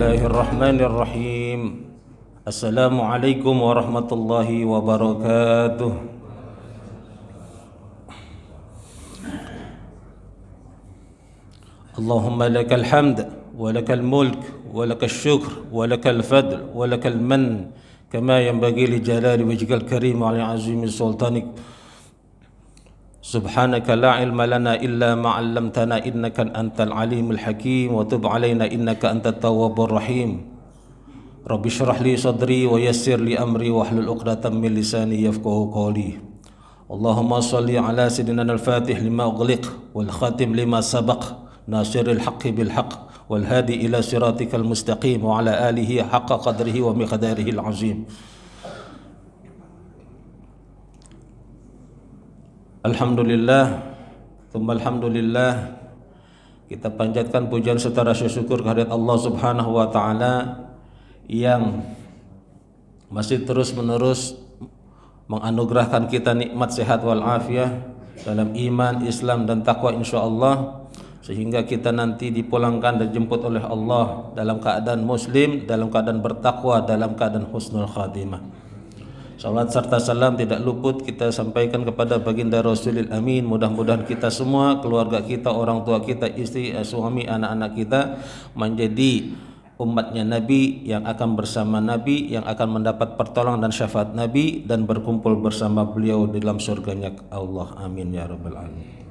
Bismillahirrahmanirrahim. Assalamualaikum warahmatullahi wabarakatuh. Allahumma lakal hamd wa lakal mulk wa lakal syukr wa lakal fadl wa lakal man kama yanbaghi li jalali wajhikal karim wa li azimi sultanik. Subhanaka la ilma lana illa ma 'allamtana innaka antal alimul hakim wa tub 'alaina innaka antat tawwabur rahim. Rabbi shrah li sadri wa yassir li amri wa hlul 'uqdatam min lisani yafqahu qawli. Allahumma shalli ala sayyidina al-fatih lima ughliq wal khatim lima sabaq nasiril haqqi bil haqq wal hadi ila siratikal mustaqim wa ala alihi haqqa qadrihi wa miqdarihi al-'azim. Alhamdulillah, tsumma alhamdulillah, kita panjatkan pujian serta rasa syukur kehadirat Allah Subhanahu wa taala yang masih terus-menerus menganugerahkan kita nikmat sehat wal afiah dalam iman, Islam dan takwa insyaallah, sehingga kita nanti dipulangkan dan dijemput oleh Allah dalam keadaan muslim, dalam keadaan bertakwa, dalam keadaan husnul khatimah. Salat serta salam tidak luput kita sampaikan kepada baginda Rasulil Amin. Mudah-mudahan kita semua, keluarga kita, orang tua kita, istri, suami, anak-anak kita menjadi umatnya Nabi, yang akan bersama Nabi, yang akan mendapat pertolongan dan syafaat Nabi dan berkumpul bersama beliau di dalam surganya Allah. Amin ya rabbal alamin.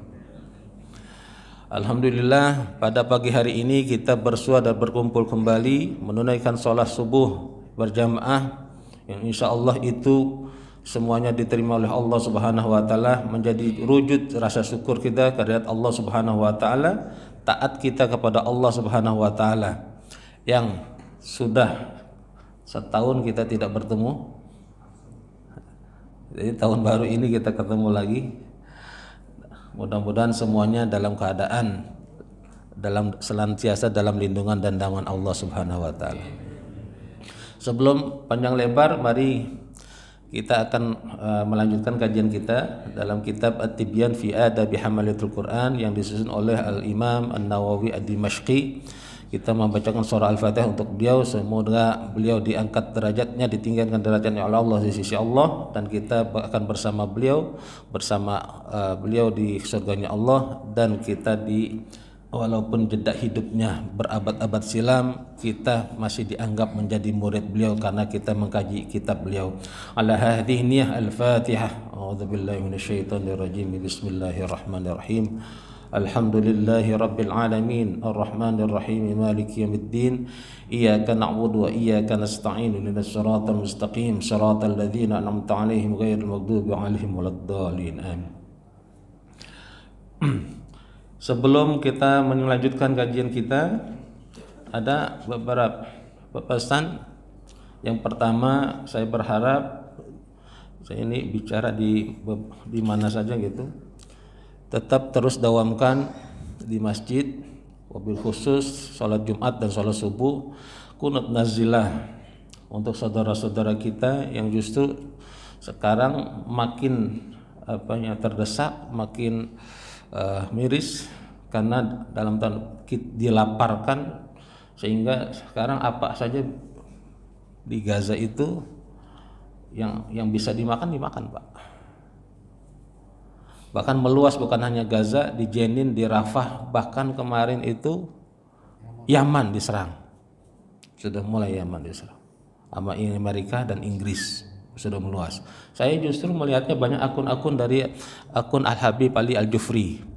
Alhamdulillah, pada pagi hari ini kita bersua dan berkumpul kembali menunaikan sholat subuh berjamaah yang insyaallah itu semuanya diterima oleh Allah Subhanahu wa taala, menjadi wujud rasa syukur kita kehadirat Allah Subhanahu wa taala, taat kita kepada Allah Subhanahu wa taala yang sudah setahun kita tidak bertemu. Jadi tahun baru ini kita ketemu lagi. Mudah-mudahan semuanya dalam keadaan senantiasa dalam lindungan dan naungan Allah Subhanahu wa taala. Sebelum panjang lebar, mari kita akan melanjutkan kajian kita dalam kitab At-Tibyan fi Adabi Hamalatul Quran yang disusun oleh Al-Imam An-Nawawi Ad-Dimashqi. Kita membacakan surah Al-Fatihah untuk beliau, semoga beliau diangkat derajatnya, ditinggikan derajatnya oleh Allah di sisi Allah, dan kita akan bersama beliau di surganya Allah, dan kita walaupun jeda hidupnya berabad-abad silam, kita masih dianggap menjadi murid beliau karena kita mengkaji kitab beliau. Ala hadhihi niyyah al-Fatihah. A'udzubillahi minasyaitonir rajim. Bismillahirrahmanirrahim. Alhamdulillahi rabbil alamin, arrahmanir rahim, maliki yaumiddin. Iyyaka na'budu wa iyyaka nasta'in. Ihdinas siratal mustaqim, siratal ladzina an'amta 'alaihim ghairil maghdubi alaihim waladdallin. Amin. Sebelum kita melanjutkan kajian kita, ada beberapa pesan. Yang pertama, saya berharap saya ini bicara di mana saja gitu, tetap terus dawamkan di masjid, wabil khusus sholat Jumat dan sholat subuh, kunut nazilah untuk saudara-saudara kita yang justru sekarang makin terdesak, makin miris karena dalam tanda dilaparkan, sehingga sekarang apa saja di Gaza itu yang bisa dimakan Pak. Bahkan meluas, bukan hanya Gaza, di Jenin, di Rafah, bahkan kemarin itu Yaman diserang. Sudah mulai Yaman diserang sama Amerika dan Inggris, sudah meluas. Saya justru melihatnya banyak akun-akun dari akun Al-Habib Ali Al-Jufri.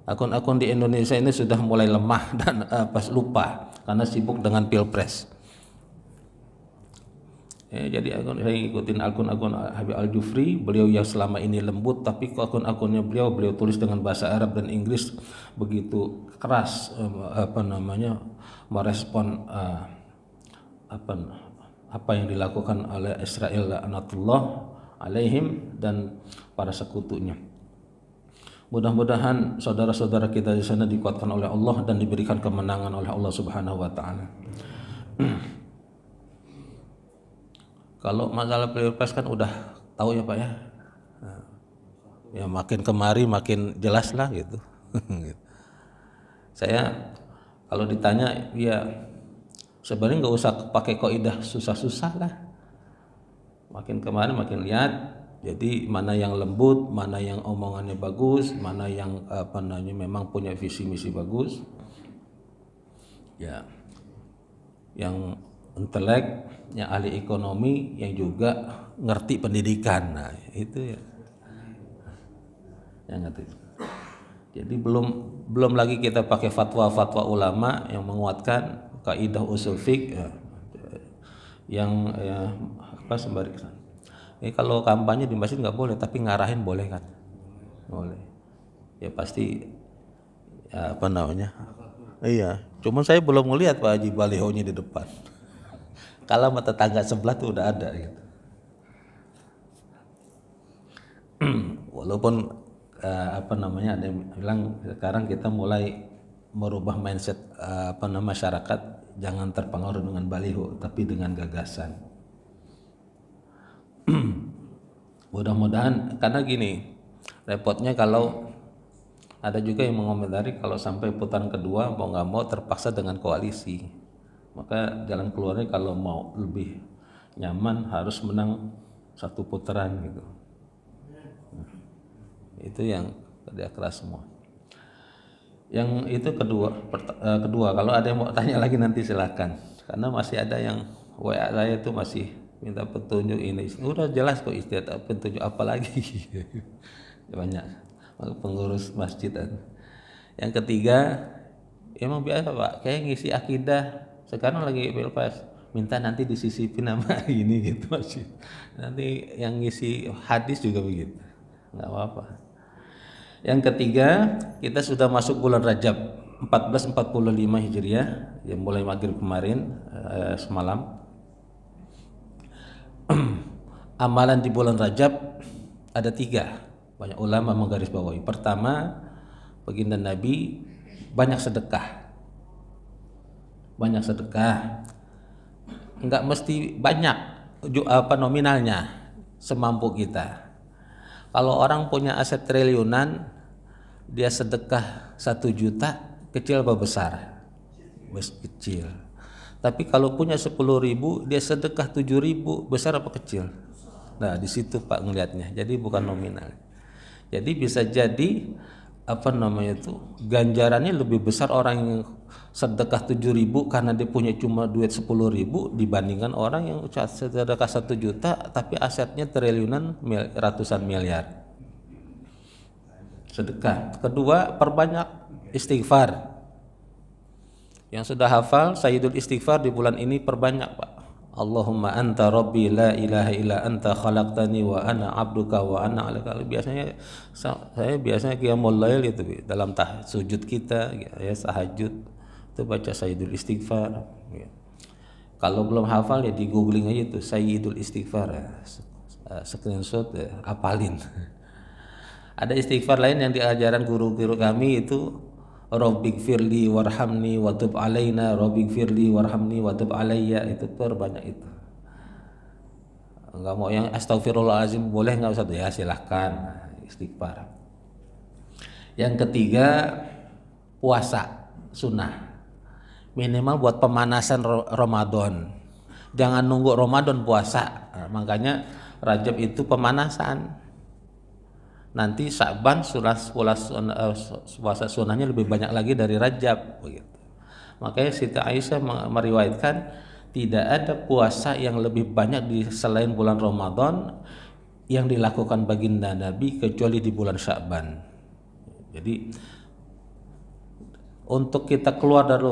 Akun-akun di Indonesia ini sudah mulai lemah dan lupa karena sibuk dengan Pilpres. Jadi saya ikutin akun-akun Habib Al-Jufri, beliau yang selama ini lembut, tapi akun-akunnya beliau tulis dengan bahasa Arab dan Inggris begitu keras, merespon apa yang dilakukan oleh Israel laknatullah alaihim dan para sekutunya. Mudah-mudahan saudara-saudara kita di sana dikuatkan oleh Allah dan diberikan kemenangan oleh Allah Subhanahu wa taala. Kalau masalah Pilpres kan udah tahu ya Pak ya. Ya makin kemari makin jelas lah gitu. Saya kalau ditanya ya Sebenarnya nggak usah pakai kaidah susah-susah lah. Makin kemana makin lihat. Jadi mana yang lembut, mana yang omongannya bagus, mana yang memang punya visi misi bagus. Ya, yang intelek, yang ahli ekonomi, yang juga ngerti pendidikan. Nah, itu ya. Yang ngerti. Jadi belum lagi kita pakai fatwa-fatwa ulama yang menguatkan kaidah usul fiqh ya, yang sembari kesana. Kalau kampanye di masjid nggak boleh, tapi ngarahin boleh kan? Boleh. Ya pasti ya, Iya. Cuman saya belum ngelihat Pak Haji balihonya di depan. Kalau sama tetangga sebelah tuh udah ada gitu. Walaupun ada yang bilang sekarang kita mulai merubah mindset masyarakat, jangan terpengaruh dengan baliho tapi dengan gagasan. Mudah-mudahan, karena gini repotnya kalau ada juga yang mengomentari kalau sampai putaran kedua mau nggak mau terpaksa dengan koalisi, maka jalan keluarnya kalau mau lebih nyaman harus menang satu putaran gitu. Itu yang kerja keras semua. Yang itu kedua kalau ada yang mau tanya lagi nanti silakan, karena masih ada yang WA saya itu masih minta petunjuk ini. Udah jelas kok istiadat, petunjuk apa lagi? Banyak pengurus masjid. Yang ketiga emang biasa Pak, kayak ngisi akidah sekarang lagi pilpres, minta nanti disisipin nama ini gitu masjid. Nanti yang ngisi hadis juga begitu, nggak apa-apa. Yang ketiga, kita sudah masuk bulan Rajab 1445 Hijriah, yang mulai maghrib kemarin semalam. Amalan di bulan Rajab ada 3, banyak ulama menggarisbawahi. Pertama, baginda Nabi banyak sedekah. Banyak sedekah. Enggak mesti banyak nominalnya, semampu kita. Kalau orang punya aset triliunan, dia sedekah 1 juta, kecil apa besar? Kecil. Tapi kalau punya 10.000, dia sedekah 7.000, besar apa kecil? Nah di situ Pak ngelihatnya. Jadi bukan nominal. Jadi bisa jadi ganjarannya lebih besar orang yang sedekah 7.000 karena dia punya cuma duit 10.000 dibandingkan orang yang sedekah 1 juta tapi asetnya triliunan, ratusan miliar. Sedekah. Kedua, perbanyak istighfar. Yang sudah hafal Sayyidul Istighfar di bulan ini perbanyak Pak. Allahumma anta rabbi la ilaha illa anta khalaqtani wa ana abduka wa ana alaka. Saya biasanya qiyamul lail itu dalam sujud kita ya, tahajud itu baca Sayyidul Istighfar ya. Kalau belum hafal ya di googling aja itu Sayyidul Istighfar ya. Screenshot ya, hafalin. Ada istighfar lain yang diajaran guru-guru kami itu Rabbighfirli warhamni watub alaina, Rabbighfirli warhamni watub alayya, itu perbanyak itu. Enggak mau yang astagfirullahalazim boleh enggak usah ya, silahkan istighfar. Yang ketiga, puasa sunnah. Minimal buat pemanasan Ramadan. Jangan nunggu Ramadan puasa. Nah, makanya Rajab itu pemanasan. Nanti Sya'ban puasa sunnahnya lebih banyak lagi dari Rajab begitu. Makanya Siti Aisyah meriwayatkan tidak ada puasa yang lebih banyak di selain bulan Ramadan yang dilakukan baginda Nabi kecuali di bulan Sya'ban. Jadi untuk kita keluar dari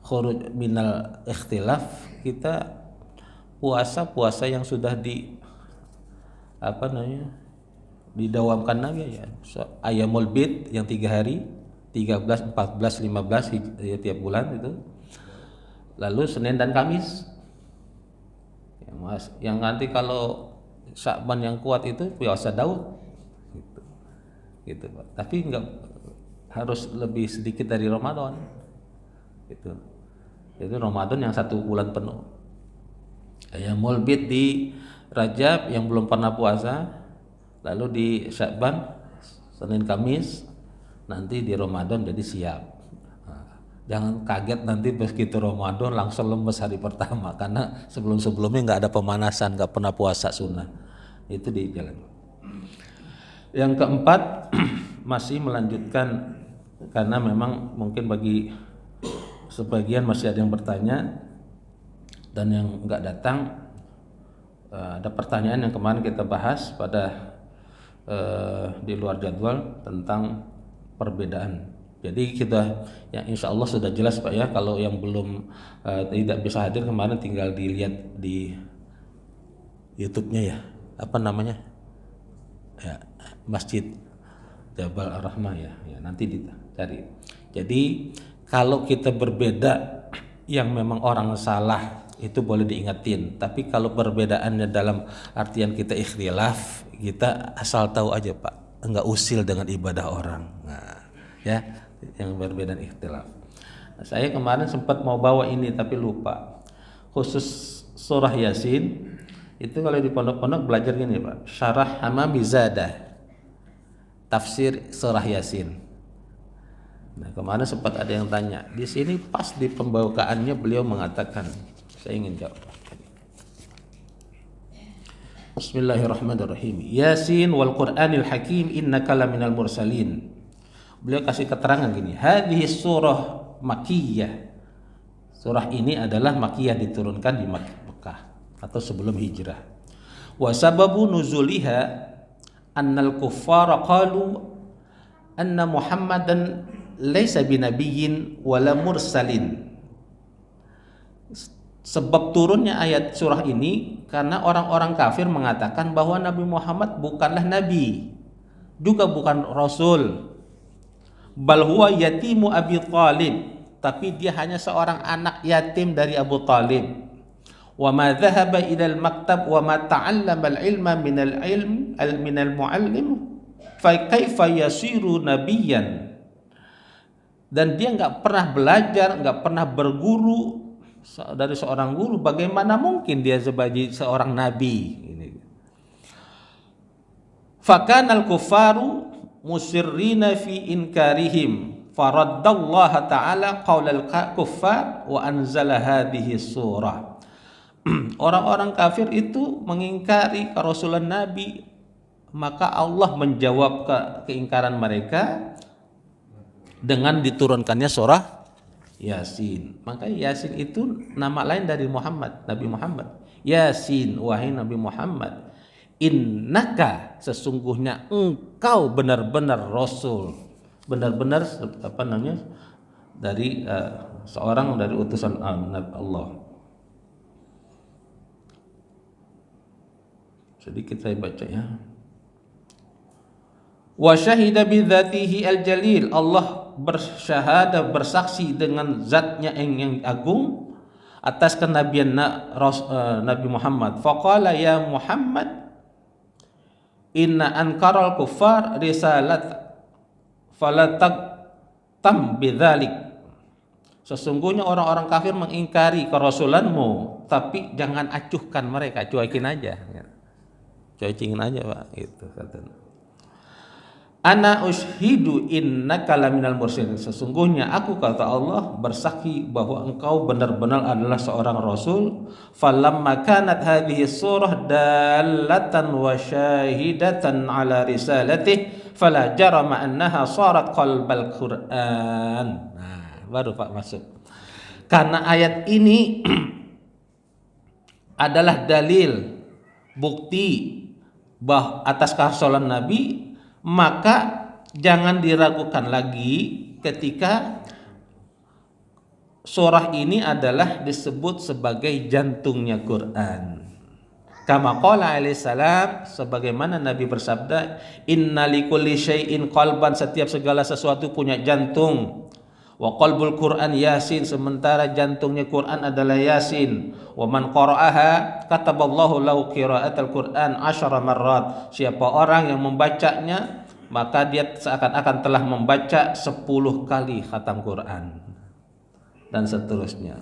khuruj minal ikhtilaf, kita puasa yang sudah didawamkan Nabi ya. Ayamul Bid yang 3 hari, 13, 14, 15 ya, tiap bulan itu. Lalu Senin dan Kamis. Yang nanti kalau Sya'ban yang kuat itu puasa Daud. Gitu, Pak. Tapi enggak harus lebih sedikit dari Ramadan. Gitu. Itu Ramadan yang 1 bulan penuh. Ayamul Bid di Rajab yang belum pernah puasa, lalu di Sya'ban Senin Kamis, nanti di Ramadan jadi siap. Nah, Jangan kaget nanti begitu Ramadan langsung lemes hari pertama, karena sebelum-sebelumnya nggak ada pemanasan, nggak pernah puasa sunnah. Itu di jalan. Yang keempat masih melanjutkan, karena memang mungkin bagi sebagian masih ada yang bertanya dan yang nggak datang. Ada pertanyaan yang kemarin kita bahas pada di luar jadwal tentang perbedaan. Jadi kita ya insya Allah sudah jelas Pak ya. Kalau yang belum tidak bisa hadir kemarin tinggal dilihat di YouTube-nya ya. Apa namanya? Ya, Masjid Jabal Ar-Rahmah ya. Ya nanti dicari. Jadi kalau kita berbeda yang memang orang salah itu boleh diingetin. Tapi kalau perbedaannya dalam artian kita ikhtilaf, kita asal tahu aja Pak, enggak usil dengan ibadah orang. Nah, ya, yang berbeda ikhtilaf. Nah, saya kemarin sempat mau bawa ini tapi lupa. Khusus surah Yasin itu kalau di pondok-pondok belajar gini Pak, Syarah Hamami Zadah, tafsir surah Yasin. Nah, kemarin sempat ada yang tanya. Di sini pas di pembukaannya beliau mengatakan, saya ingin jawab. Bismillahirrahmanirrahim. Yasin wal Qur'anil Hakim innaka laminal mursalin. Beliau kasih keterangan gini, hadhihi surah Makkiyah. Surah ini adalah Makkiyah, diturunkan di Mekah atau sebelum hijrah. Wa sababu nuzuliha annal kuffara qalu anna Muhammadan laisa binabiyyin wala mursalin. Sebab turunnya ayat surah ini karena orang-orang kafir mengatakan bahwa Nabi Muhammad bukanlah nabi, juga bukan rasul. Bal huwa yatimu Abi Thalib, tapi dia hanya seorang anak yatim dari Abu Thalib. Wa ma dhahaba ila al-maktab wa ma ta'allama al-ilma min al-ilm min al-muallim fa kaifa yasiru nabiyyan. Dan dia nggak pernah belajar, nggak pernah berguru dari seorang guru, bagaimana mungkin dia sebagai seorang nabi? Fakana al-kuffaru musirrina fi inkarihim faraddallaha ta'ala qaulal kuffar wa anzala hadhihi surah. Orang-orang kafir itu mengingkari kerasulan Nabi, maka Allah menjawab keingkaran mereka dengan diturunkannya surah Yasin. Maka Yasin itu nama lain dari Muhammad, Nabi Muhammad. Yasin, wahai Nabi Muhammad, innaka, sesungguhnya engkau benar-benar rasul, benar-benar apa namanya, dari seorang dari utusan Allah. Sedikit saya baca ya. Wa syahida bi dzatihi al-jalil, Allah bersyahadah, bersaksi dengan zatnya yang agung atas kenabian Nabi Muhammad. Faqala ya Muhammad inna ankaral kuffar risalat falatak tam bidzalik. Sesungguhnya orang-orang kafir mengingkari kerasulanmu, tapi jangan acuhkan mereka, cuekin aja. Cuekin aja Pak, gitu katanya. Ana ushidu innaka laminal mursalin, sesungguhnya aku, kata Allah, bersaksi bahwa engkau benar-benar adalah seorang rasul. Falamma kanat hadhihi surah dalatan wa syahidatan ala risalatih fala jarama annaha sarat qalbal Qur'an. Nah, baru Pak masuk. Karena ayat ini adalah dalil, bukti atas kerasulan Nabi, maka jangan diragukan lagi ketika surah ini adalah disebut sebagai jantungnya Quran. Kama qala alaihi salam, sebagaimana Nabi bersabda, inna likulli syai'in qalban, setiap segala sesuatu punya jantung. Wa qalbul Quran Yasin, sementara jantungnya Quran adalah Yasin. Wa man qara'aha kataballahu lahu qira'atal Quran 10 marrat. Siapa orang yang membacanya, maka dia seakan-akan telah membaca 10 kali khatam Quran, dan seterusnya.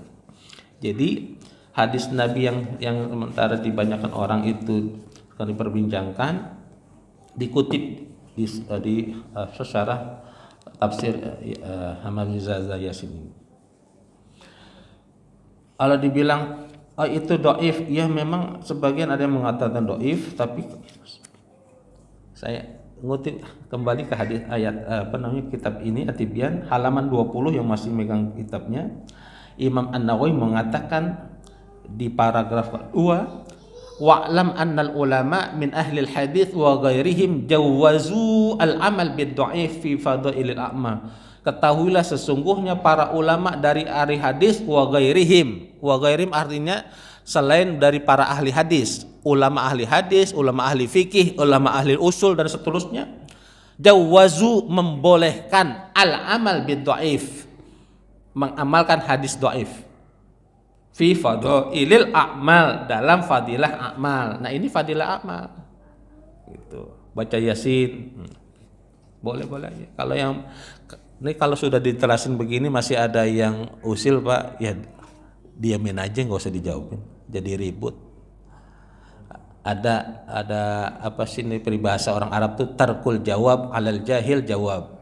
Jadi hadis Nabi yang sementara dibanyakan orang itu akan diperbincangkan, dikutip di secara tafsir Hamam Zaza Yasin. Kalau dibilang oh itu doif, ya memang sebagian ada yang mengatakan doif, tapi saya ngutip kembali ke hadis ayat kitab ini At-Tibyan halaman 20 yang masih megang kitabnya. Imam An-Nawawi mengatakan di paragraf kedua, wa'lam annal ulama min ahli al-hadis wa ghairihim jawazu al-amal bid-dha'if fi fadailil a'ma. Ketahuilah sesungguhnya para ulama dari ahli hadis wa ghairihim. Wa ghairihim artinya selain dari para ahli hadis, ulama ahli hadis, ulama ahli fikih, ulama ahli usul dan seterusnya, jawazu membolehkan al-amal bid-dha'if, mengamalkan hadis dhaif fi fadailil a'mal, dalam fadilah amal. Nah, ini fadilah amal. Gitu. Baca Yasin. Boleh-boleh aja. Kalau yang ini kalau sudah diterasin begini masih ada yang usil, Pak, ya diamin aja, nggak usah dijawabin. Jadi ribut. Ada apa sih ini peribahasa orang Arab tuh, tarkul jawab alal jahil jawab.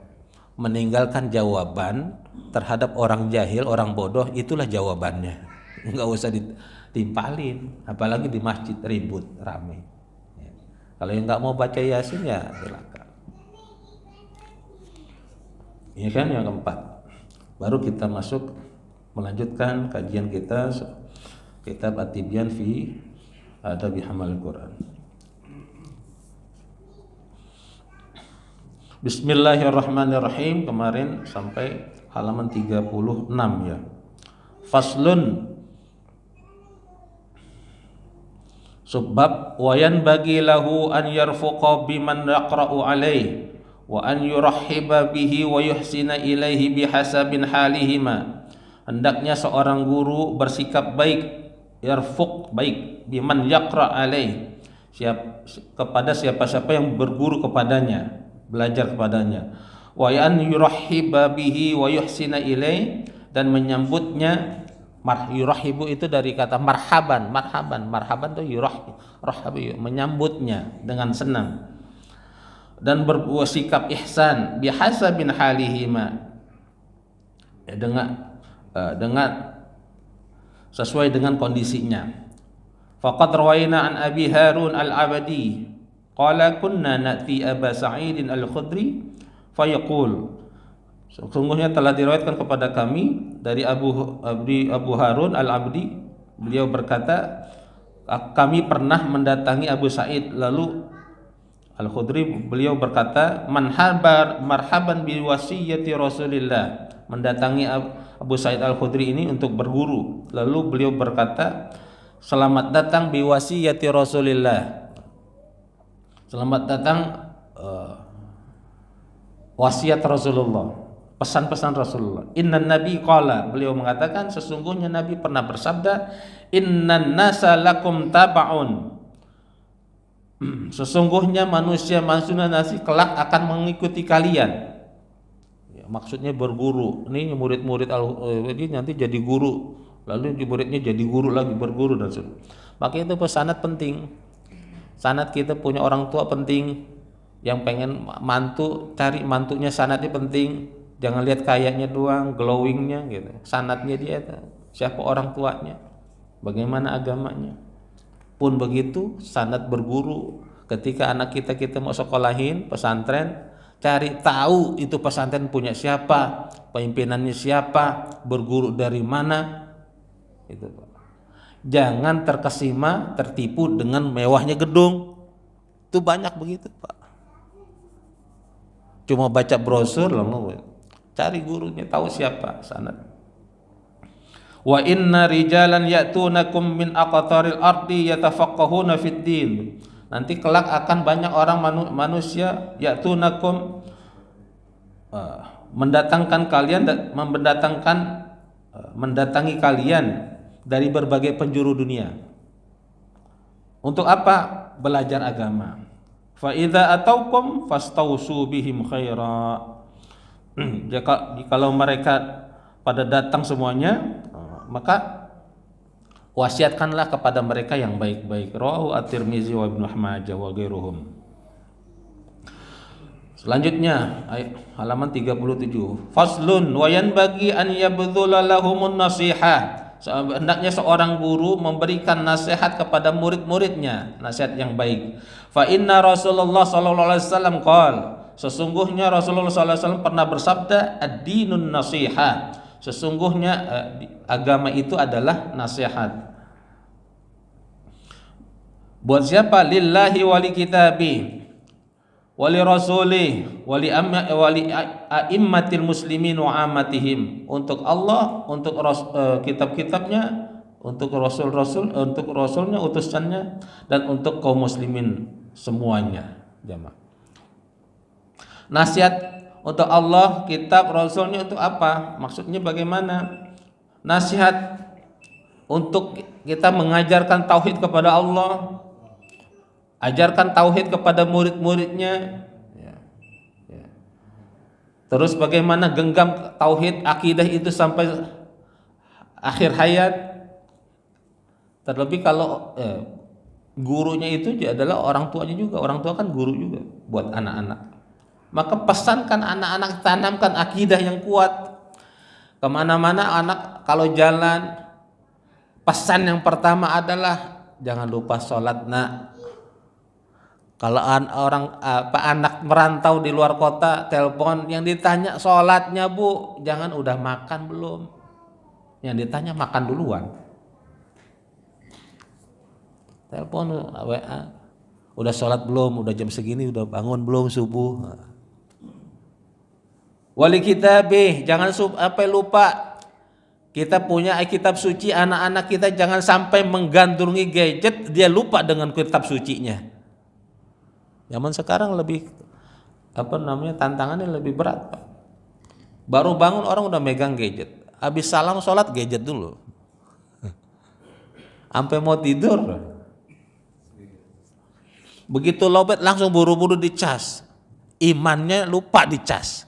Meninggalkan jawaban terhadap orang jahil, orang bodoh, itulah jawabannya. Nggak usah ditimpalin, apalagi di masjid ribut rame. Kalau yang nggak mau baca Yasin ya silakan. Ini kan yang keempat. Baru kita masuk melanjutkan kajian kita kitab At-Tibyan fi Adabi Hamalil Quran. Bismillahirrahmanirrahim. Kemarin sampai halaman 36 ya. Faslun. Sebab wayan bagi lahu an yarfuqa biman yaqra'u alaih wa an yurahhiba bihi wa yuhsina ilaihi bihasabin halihima. Hendaknya seorang guru bersikap baik, yarfuq baik, biman yaqra' alaih, kepada siapa-siapa yang berguru kepadanya, belajar kepadanya, wa an yurahhiba bihi wa yuhsina ilaihi, dan menyambutnya. Yurahibu itu dari kata marhaban tuh yurahibu, menyambutnya dengan senang, dan bersikap ihsan bihasabin halihima, dengan sesuai dengan kondisinya. Faqad rawaina an Abi Harun al-Abadi qala kunna na'ti Aba Sa'id al-Khudri fayaqul, sesungguhnya telah diriwayatkan kepada kami dari Abu Harun al-Abdi, beliau berkata, kami pernah mendatangi Abu Sa'id lalu al-Khudri, beliau berkata, marhaban bi wasiyyati Rasulillah, mendatangi Abu Sa'id al-Khudri ini untuk berguru, lalu beliau berkata, selamat datang bi wasiyyati Rasulillah, selamat datang wasiat Rasulullah, pesan-pesan Rasulullah. Innan Nabi qala, beliau mengatakan sesungguhnya Nabi pernah bersabda, innan nasa lakum taba'un, sesungguhnya manusia nasi kelak akan mengikuti kalian. Ya, maksudnya berguru. Ini murid-murid ini nanti jadi guru, lalu muridnya jadi guru lagi, berguru dan sebagainya. Maka itu pesanat penting. Sanad kita punya orang tua penting. Yang pengen mantu, cari mantunya sanadnya penting. Jangan lihat kayaknya doang, glowingnya gitu. Sanadnya dia, siapa orang tuanya, bagaimana agamanya. Pun begitu, sanad berguru. Ketika anak kita mau sekolahin pesantren, cari tahu itu pesantren punya siapa, pimpinannya siapa, berguru dari mana. Itu Pak. Jangan terkesima, tertipu dengan mewahnya gedung. Itu banyak begitu Pak. Cuma baca brosur lalu cari gurunya, tahu siapa sanad. Wa inna rijalan ya'tunakum min aqtaril ardi yatafaqqahuna fid din. Nanti kelak akan banyak orang manusia ya'tunakum, mendatangi kalian dari berbagai penjuru dunia. Untuk apa? Belajar agama. Fa idza ataukum fastausu bihim khaira. Kalau mereka pada datang semuanya, maka wasiatkanlah kepada mereka yang baik-baik. Rawahu At-Tirmizi wa Ibnu Majah wa ghairuhum. Selanjutnya halaman 37. Faslun wa yanbaghi an yabdhula lahumun nasihah. hendaknya seorang guru memberikan nasihat kepada murid-muridnya, nasihat yang baik. Fa inna Rasulullah sallallahu alaihi wasallam qol, sesungguhnya Rasulullah sallallahu alaihi wasallam pernah bersabda, ad-dinun nasiha, sesungguhnya agama itu adalah nasihat. Buat siapa? Lillahi wali kitabi wali rasulih wali a'immatil muslimin wa ammatihim, untuk Allah, untuk kitab-kitabnya, untuk rasul-rasul, untuk rasulnya, utusannya, dan untuk kaum muslimin semuanya. Jamaah, nasihat untuk Allah, kitab, rasulnya untuk apa? Maksudnya bagaimana? Nasihat untuk kita mengajarkan tauhid kepada Allah, ajarkan tauhid kepada murid-muridnya, ya, ya. Terus bagaimana genggam tauhid akidah itu sampai akhir hayat. Terlebih kalau gurunya itu adalah orang tuanya juga, orang tua kan guru juga buat anak-anak. Maka pesankan anak-anak, tanamkan akidah yang kuat. Kemana-mana anak kalau jalan, pesan yang pertama adalah jangan lupa sholat nak. Kalau anak merantau di luar kota, telepon, yang ditanya sholatnya bu, jangan udah makan belum, yang ditanya makan duluan. Telepon WA, udah sholat belum, udah jam segini, udah bangun belum subuh. Wali kitabih, jangan sampai lupa kita punya kitab suci, anak-anak kita jangan sampai menggandrungi gadget, dia lupa dengan kitab sucinya. Zaman sekarang lebih tantangannya lebih berat, Pak. Baru bangun orang udah megang gadget, habis salam sholat gadget dulu, sampai mau tidur. Begitu lobet langsung buru-buru dicas, imannya lupa dicas.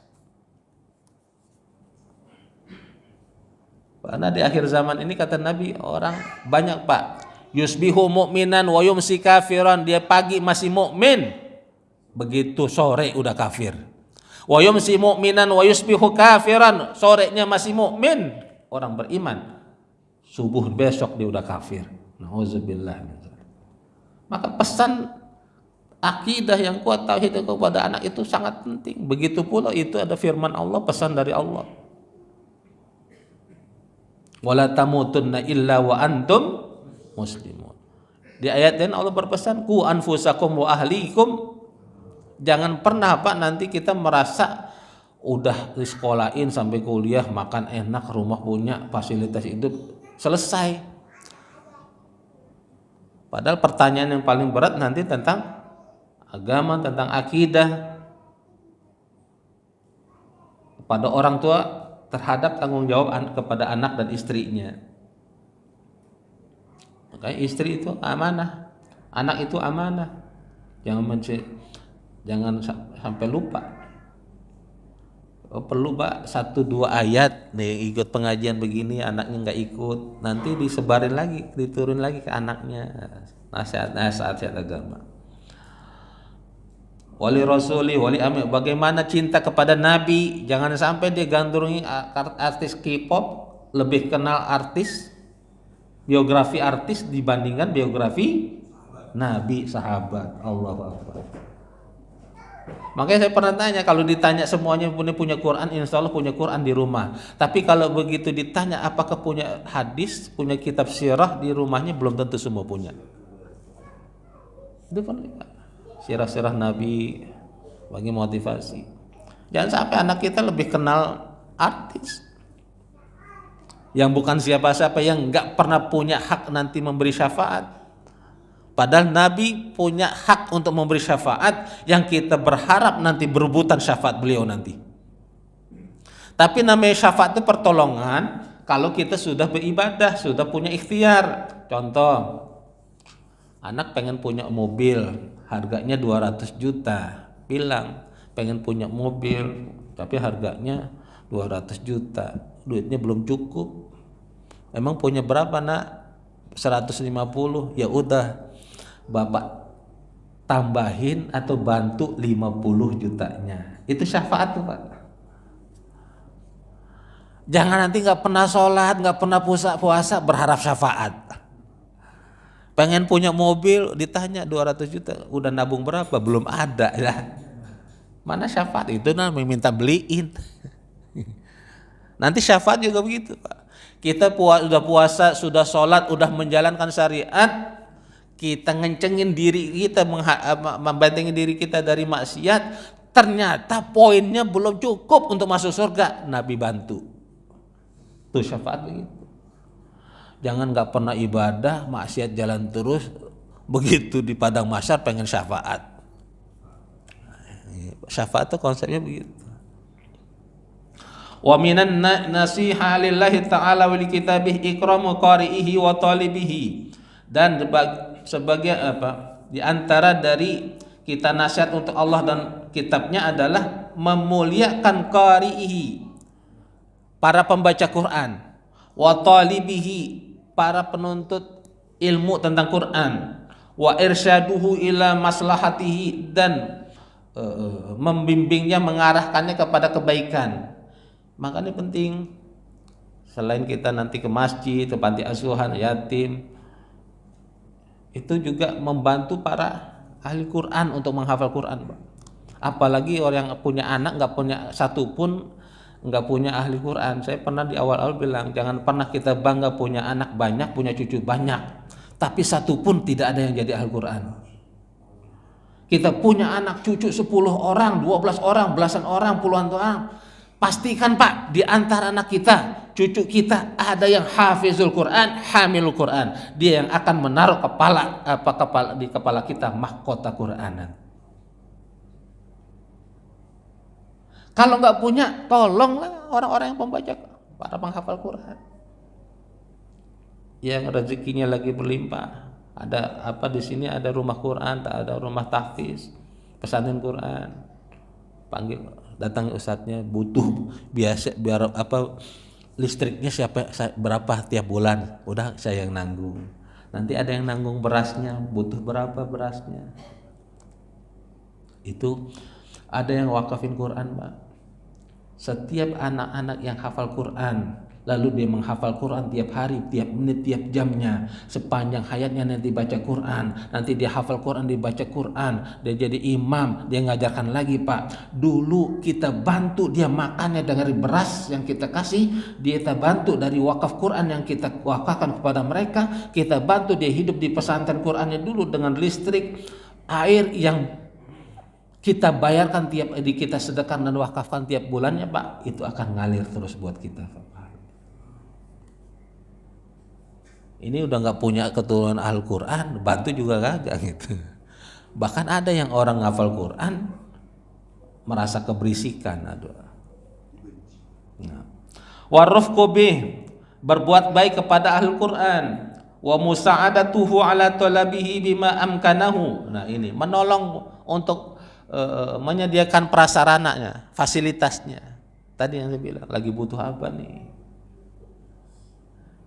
Karena di akhir zaman ini kata Nabi, orang banyak Pak, yusbihu mu'minan wa yumsi kafiran, dia pagi masih mukmin, begitu sore udah kafir. Wa yumsi mu'minan wa yusbihu kafiran, sorenya masih mukmin, orang beriman, subuh besok dia udah kafir. Nauzubillah. Maka pesan akidah yang kuat, tauhid kepada anak itu sangat penting. Begitu pula itu ada firman Allah, pesan dari Allah. Wala tamutunna illa wa antum muslimun. Di ayat lain Allah berpesan, ku anfusakum wa ahlikum. Jangan pernah Pak nanti kita merasa udah disekolahin sampai kuliah, makan enak, rumah punya, fasilitas hidup, selesai. Padahal pertanyaan yang paling berat nanti tentang agama, tentang akidah, kepada orang tua terhadap tanggung jawab kepada anak dan istrinya. Makanya istri itu amanah, anak itu amanah. Jangan sampai lupa. Perlu Pak 1-2 ayat nih, ikut pengajian begini anaknya nggak ikut, nanti disebarin lagi, diturun lagi ke anaknya nasihat agama. Wali rasuli wali amir, bagaimana cinta kepada Nabi, jangan sampai dia gandrungi artis K-pop, lebih kenal artis, biografi artis dibandingkan biografi Nabi, sahabat. Allahu Akbar. Makanya saya pernah tanya, kalau ditanya semuanya punya Quran, insya Allah punya Quran di rumah. Tapi kalau begitu ditanya apakah punya hadis, punya kitab sirah di rumahnya, belum tentu semua punya. Itu kan sirah-sirah Nabi bagi motivasi. Jangan sampai anak kita lebih kenal artis yang bukan siapa-siapa, yang nggak pernah punya hak nanti memberi syafaat. Padahal Nabi punya hak untuk memberi syafaat, yang kita berharap nanti berebutan syafaat beliau nanti. Tapi namanya syafaat itu pertolongan kalau kita sudah beribadah, sudah punya ikhtiar. Contoh, anak pengen punya mobil, harganya 200 juta. Bilang, pengen punya mobil, tapi harganya 200 juta. Duitnya belum cukup. Emang punya berapa nak? 150. Ya udah, Bapak tambahin atau bantu 50 jutanya. Itu syafaat tuh Pak. Jangan nanti nggak pernah sholat, nggak pernah puasa berharap syafaat. Pengen punya mobil ditanya 200 juta, udah nabung berapa? Belum ada ya. Mana syafaat itu minta beliin. Nanti syafaat juga begitu, Pak. Kita sudah puasa, sudah sholat, sudah menjalankan syariat, kita ngencengin diri kita, membentengi diri kita dari maksiat, ternyata poinnya belum cukup untuk masuk surga. Nabi bantu. Tuh syafaat begitu. Jangan nggak pernah ibadah, maksiat jalan terus, begitu di padang mahsyar pengen syafaat. Syafaat itu konsepnya begitu. Wa minan nasiha lillahi ta'ala wa li kitabih ikramu qari'ihi wa talibihi. Dan sebagai apa? Di antara dari kita nasihat untuk Allah dan kitabnya adalah memuliakan qari'ihi, para pembaca Quran, wa talibihi, para penuntut ilmu tentang Quran, wa irsyaduhu ila maslahatihi, dan membimbingnya, mengarahkannya kepada kebaikan. Makanya penting, selain kita nanti ke masjid, ke panti asuhan yatim, itu juga membantu para ahli Quran untuk menghafal Quran. Apalagi orang yang punya anak nggak punya satu pun, nggak punya ahli Quran. Saya pernah di awal-awal bilang, jangan pernah kita bangga punya anak banyak, punya cucu banyak, tapi satu pun tidak ada yang jadi ahli Quran. Kita punya anak cucu 10 orang, 12 orang, belasan orang, puluhan orang, pastikan Pak, di antara anak kita, cucu kita ada yang hafizul Quran, hamilul Quran. Dia yang akan menaruh di kepala kita mahkota Quranan. Kalau nggak punya, tolonglah orang-orang yang pembaca, para penghafal Quran, yang rezekinya lagi berlimpah. Ada apa di sini? Ada rumah Quran, ada rumah tahfiz, pesantren Quran. Panggil, datang ustadznya, butuh biasa biar apa, listriknya berapa tiap bulan? Udah saya yang nanggung. Nanti ada yang nanggung berasnya, butuh berapa berasnya? Itu ada yang wakafin Quran, Pak. Setiap anak-anak yang hafal Quran, lalu dia menghafal Quran tiap hari, tiap menit, tiap jamnya, sepanjang hayatnya nanti baca Quran, nanti dia hafal Quran, dibaca Quran, dia jadi imam, dia ngajarkan lagi, Pak. Dulu kita bantu dia makannya dari beras yang kita kasih, kita bantu dari wakaf Quran yang kita wakafkan kepada mereka, kita bantu dia hidup di pesantren Qurannya dulu dengan listrik, air yang kita bayarkan kita sedekahkan dan wakafkan tiap bulannya, Pak, itu akan ngalir terus buat kita, Pak. Ini udah nggak punya keturunan Al-Quran, bantu juga kagak gitu. Bahkan ada yang orang ngafal Quran merasa keberisikan, aduh. Nah. Warufqu bih, berbuat baik kepada ahli Quran, wa musa'adatuhu ala talabihi bima amkanahu. Nah, ini menolong untuk menyediakan prasarananya, fasilitasnya. Tadi yang saya bilang, lagi butuh apa nih?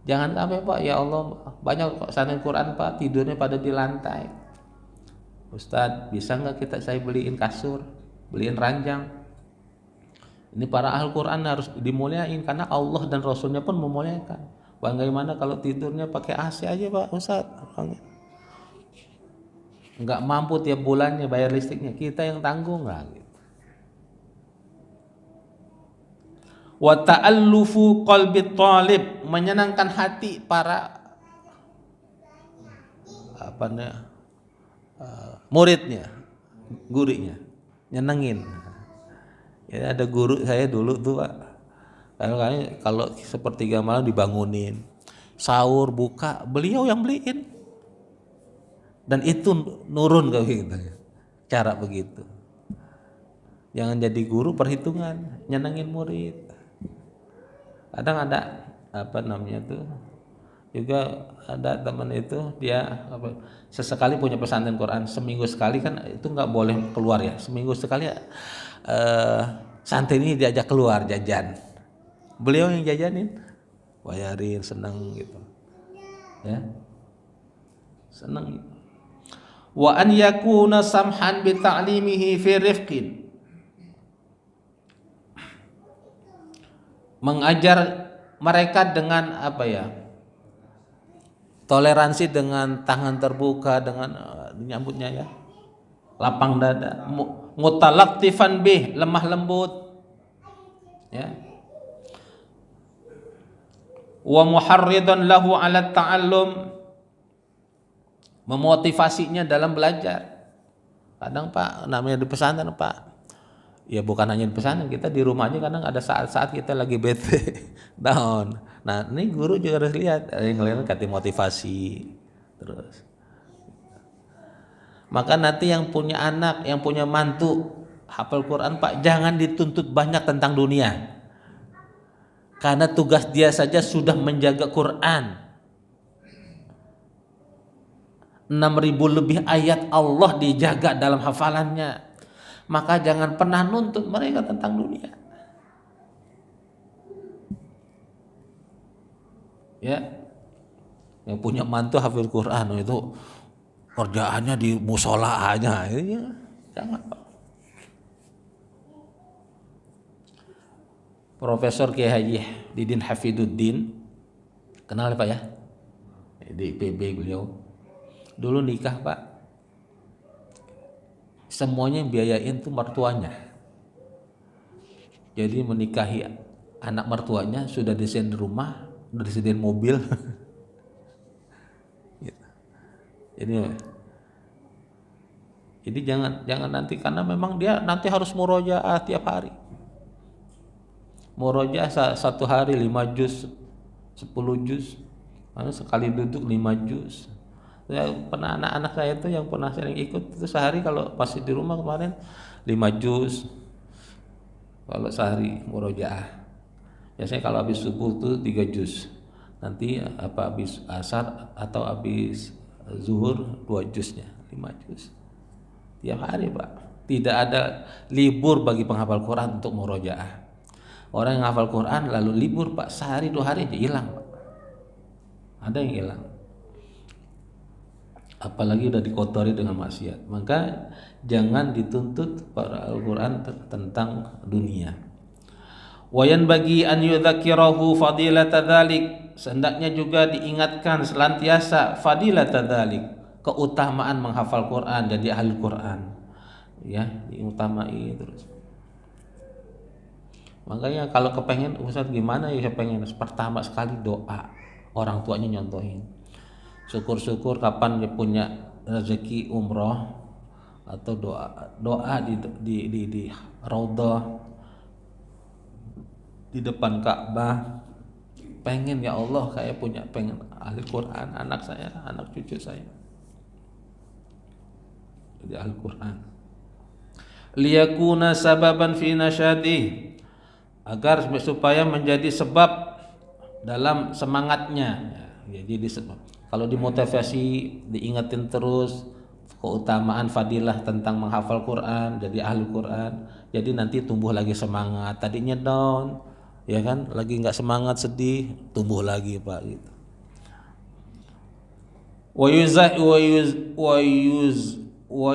Jangan sampai, Pak, ya Allah, banyak pesantren Quran, Pak, tidurnya pada di lantai. Ustadz, bisa nggak saya beliin kasur, beliin ranjang? Ini para ahli Quran harus dimuliain, karena Allah dan Rasulnya pun memuliakan. Bagaimana kalau tidurnya pakai AC aja, Pak Ustadz? Nggak mampu tiap bulannya bayar listriknya, kita yang tanggung nggak gitu. Wa ta'allufu qalbi talib, menyenangkan hati para muridnya, gurunya, nyenengin. Ya, ada guru saya dulu tuh, Pak, kalau sepertiga malam dibangunin, sahur buka, beliau yang beliin. Dan itu nurun ke kita, cara begitu. Jangan jadi guru perhitungan, nyenengin murid. Kadang ada juga ada teman itu, dia sesekali punya pesantren Quran, seminggu sekali kan itu nggak boleh keluar ya, seminggu sekali santri ini diajak keluar jajan, beliau yang jajanin, bayarin, seneng gitu ya, seneng gitu. Wa an yakuna samhan bi ta'limihi fi rifqin, mengajar mereka dengan apa ya? Toleransi, dengan tangan terbuka, dengan menyambutnya ya, lapang dada, mutalatifan bih, lemah lembut, ya. Wa muharridan lahu ala ta'allum, memotivasinya dalam belajar. Kadang Pak, namanya di pesantren Pak, ya bukan hanya di pesantren, kita di rumah aja kadang ada saat-saat kita lagi bete, down. Nah ini guru juga harus lihat, yang ngelihat kasih motivasi terus. Maka nanti yang punya anak, yang punya mantu hafal Quran Pak, jangan dituntut banyak tentang dunia, karena tugas dia saja sudah menjaga Quran. 6.000 lebih ayat Allah dijaga dalam hafalannya. Maka jangan pernah nuntut mereka tentang dunia. Ya, yang punya mantu hafal Quran itu kerjaannya di musola aja, ya, jangan Pak. Profesor Kiai Haji Didin Hafiduddin, kenal Pak ya? Di IPB beliau. Dulu nikah Pak, semuanya yang biayain tuh mertuanya. Jadi menikahi anak mertuanya, sudah disediain rumah, sudah disediain mobil. Jadi jangan nanti, karena memang dia nanti harus murojaah tiap hari. Murojaah satu hari 5 juz, 10 juz, sekali duduk 5 juz. Ya, pernah anak-anak saya itu yang pernah sering ikut itu sehari kalau masih di rumah kemarin 5 juz kalau sehari murojaah. Biasanya kalau habis subuh tuh 3 juz, nanti apa habis asar atau habis zuhur 2 juznya, 5 juz tiap hari Pak. Tidak ada libur bagi penghafal Quran untuk murojaah. Orang yang hafal Quran lalu libur Pak, sehari 2 hari aja hilang Pak, ada yang hilang. Apalagi udah dikotori dengan maksiat. Maka jangan dituntut para Al-Quran tentang dunia. Wayan bagi an yudzakirahu fadilata dzalik, hendaknya juga diingatkan selantiasa fadilata dzalik, keutamaan menghafal Quran, jadi ahli Quran. Ya, diutamai terus. Makanya kalau kepengen Ustaz gimana ya, pengen pertama sekali doa, orang tuanya nyontohin. Syukur-syukur kapan dia punya rezeki umroh atau doa di raudhah di depan Ka'bah, pengen ya Allah kayak pengen ahli Quran anak saya, anak cucu saya jadi ahli Quran, liyakuna sababan fi nasyadih, agar supaya menjadi sebab dalam semangatnya ya, jadi sebab. Kalau dimotivasi, diingetin terus keutamaan fadilah tentang menghafal Quran, jadi ahli Quran, jadi nanti tumbuh lagi semangat. Tadinya down, ya kan, lagi nggak semangat, sedih, tumbuh lagi Pak gitu. Wa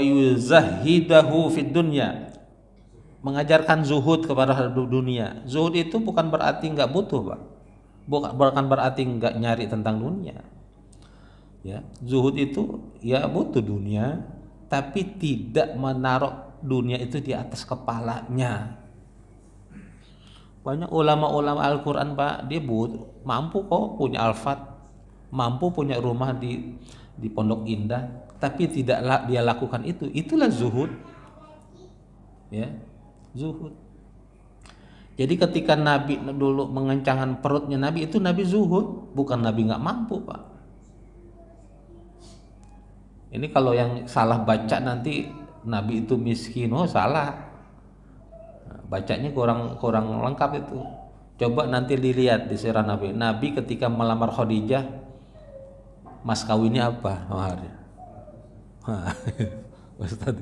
yuzahidahu fid dunya, mengajarkan zuhud kepada dunia. Zuhud itu bukan berarti nggak butuh Pak, bukan berarti nggak nyari tentang dunia. Ya, zuhud itu ya butuh dunia, tapi tidak menaruh dunia itu di atas kepalanya. Banyak ulama-ulama Al-Quran Pak, dia mampu kok punya Al-Fat, mampu punya rumah di Pondok Indah, tapi tidak dia lakukan itu. Itulah zuhud. Ya, zuhud. Jadi ketika Nabi dulu mengencangkan perutnya Nabi, itu Nabi zuhud, bukan Nabi nggak mampu Pak. Ini kalau yang salah baca nanti Nabi itu miskin, oh salah. Bacanya kurang lengkap itu. Coba nanti dilihat di sirah Nabi. Nabi ketika melamar Khadijah, mas kawinnya apa? Ustaz.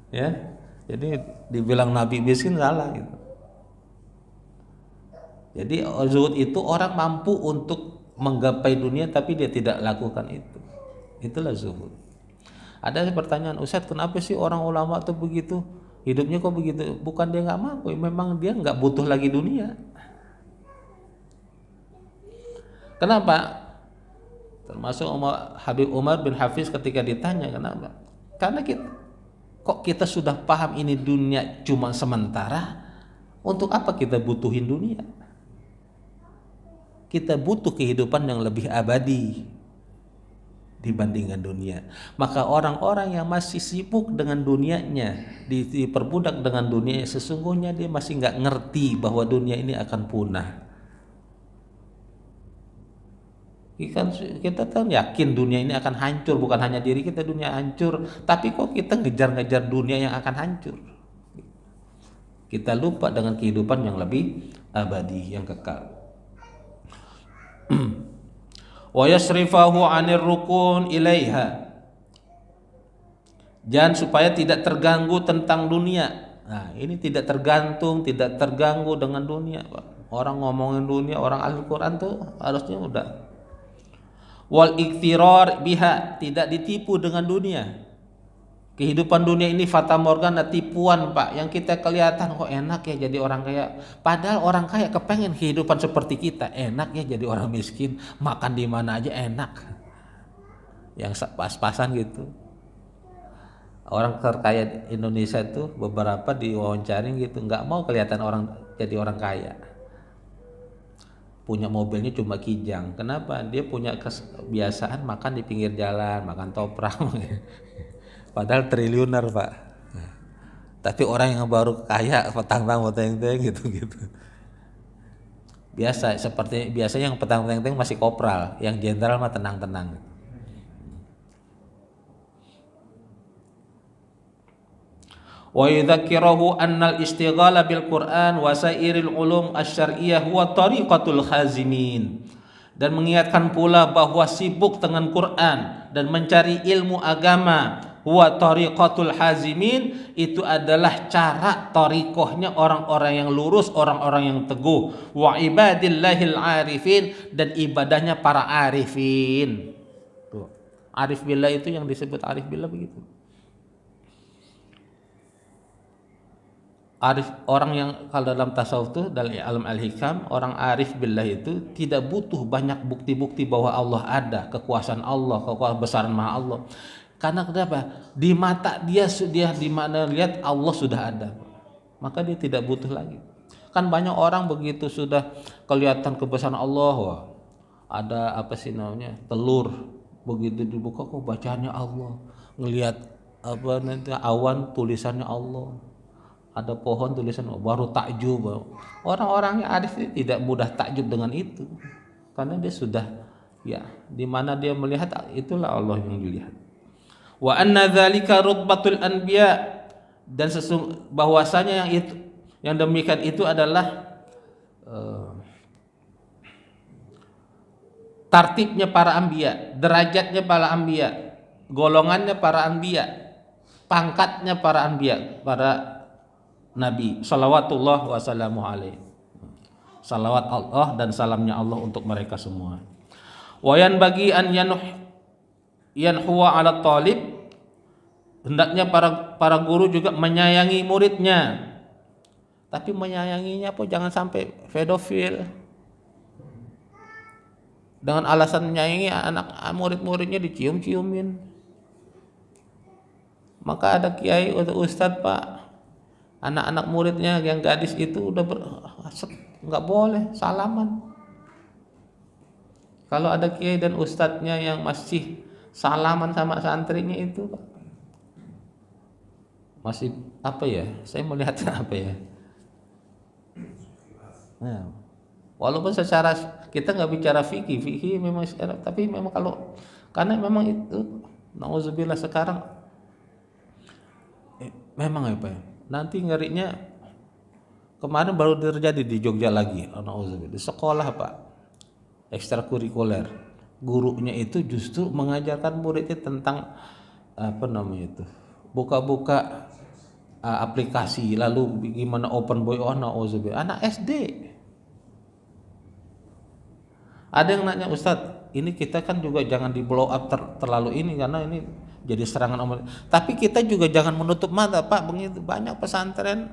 Ya. Jadi dibilang Nabi miskin salah gitu. Jadi zuhud itu orang mampu untuk menggapai dunia tapi dia tidak lakukan itu. Itulah zuhud. Ada pertanyaan, Ustaz kenapa sih orang ulama tuh begitu? Hidupnya kok begitu? Bukan dia nggak mampu, memang dia nggak butuh lagi dunia. Kenapa? Termasuk Habib Umar bin Hafiz ketika ditanya kenapa? Karena kita sudah paham ini dunia cuma sementara, untuk apa kita butuhin dunia? Kita butuh kehidupan yang lebih abadi dibandingkan dunia. Maka orang-orang yang masih sibuk dengan dunianya, diperbudak dengan dunia, sesungguhnya dia masih nggak ngerti bahwa dunia ini akan punah. Kita kan yakin dunia ini akan hancur, bukan hanya diri kita dunia hancur, tapi kok kita ngejar-ngejar dunia yang akan hancur. Kita lupa dengan kehidupan yang lebih abadi, yang kekal. Wa yasrifahu 'anir rukun ilaiha. Dan supaya tidak terganggu tentang dunia. Nah, ini tidak tergantung, tidak terganggu dengan dunia. Orang ngomongin dunia, orang Al-Qur'an tuh harusnya udah wal iktirar biha, tidak ditipu dengan dunia. Kehidupan dunia ini fata morgana, tipuan Pak, yang kita kelihatan kok enak ya jadi orang kaya, padahal orang kaya kepengen kehidupan seperti kita, enak ya jadi orang miskin, makan di mana aja enak, yang pas-pasan gitu. Orang terkaya Indonesia itu beberapa diwawancarin gitu, nggak mau kelihatan orang jadi orang kaya. Punya mobilnya cuma Kijang. Kenapa? Dia punya kebiasaan makan di pinggir jalan, makan toprak. Padahal triliuner Pak. Tapi orang yang baru kaya petang-petang poteng-teng gitu. Biasanya yang petang-poteng masih kopral, yang jenderal mah tenang-tenang. Wa yudzakkirahu annal istighala bil Qur'an wa sairil ulum asy-syar'iyyah huwa tariqatul khazimin, dan mengingatkan pula bahwa sibuk dengan Quran dan mencari ilmu agama huwa tariqatul hazimin, itu adalah cara tariqohnya orang-orang yang lurus, orang-orang yang teguh. Wa ibadillahil arifin, dan ibadahnya para arifin. Tuh. Arif billah itu yang disebut arif billah begitu. Arif, orang yang kalau dalam tasawuf itu dalam alam al-hikam, orang arif billah itu tidak butuh banyak bukti-bukti bahwa Allah ada, kekuasaan Allah, kebesaran Maha Allah. Karena kenapa? Di mata dia di mana lihat Allah sudah ada, maka dia tidak butuh lagi. Kan banyak orang begitu sudah kelihatan kebesaran Allah, wah, ada apa sih namanya, telur, begitu dibuka kok bacaannya Allah, ngelihat apa nanti awan tulisannya Allah, ada pohon tulisan baru takjub. Orang-orang yang arif tidak mudah takjub dengan itu, karena dia sudah ya di mana dia melihat itulah Allah yang dilihat. Wa anna dzalika rutbatul anbiya, dan bahwasanya yang demikian itu adalah tartibnya para anbiya, derajatnya para anbiya, golongannya para anbiya, pangkatnya para anbiya, para Nabi salawatullah wassalamu alaihi. Salawat Allah dan salamnya Allah untuk mereka semua. Wayan bagi an yanhuwa ala talib, hendaknya para guru juga menyayangi muridnya. Tapi menyayanginya apa, jangan sampai pedofil. Dengan alasan menyayangi anak murid-muridnya dicium-ciumin. Maka ada kiai atau ustadz Pak, anak-anak muridnya yang gadis itu udah nggak boleh salaman. Kalau ada kiai dan ustadznya yang masih salaman sama santrinya itu masih apa ya? Saya melihatnya apa ya? Nah, walaupun secara kita nggak bicara fikih memang sekarang, tapi memang kalau karena memang itu nauzubillah sekarang memang apa ya? Nanti ngerinya kemarin baru terjadi di Jogja lagi, nauzubillah, di sekolah Pak, ekstrakurikuler, gurunya itu justru mengajarkan muridnya tentang apa namanya itu, buka-buka aplikasi, lalu gimana open boy, nauzubillah, anak SD. Ada yang nanya, Ustadz, ini kita kan juga jangan di blow up terlalu ini, karena ini jadi serangan umat. Tapi kita juga jangan menutup mata Pak, begitu banyak pesantren,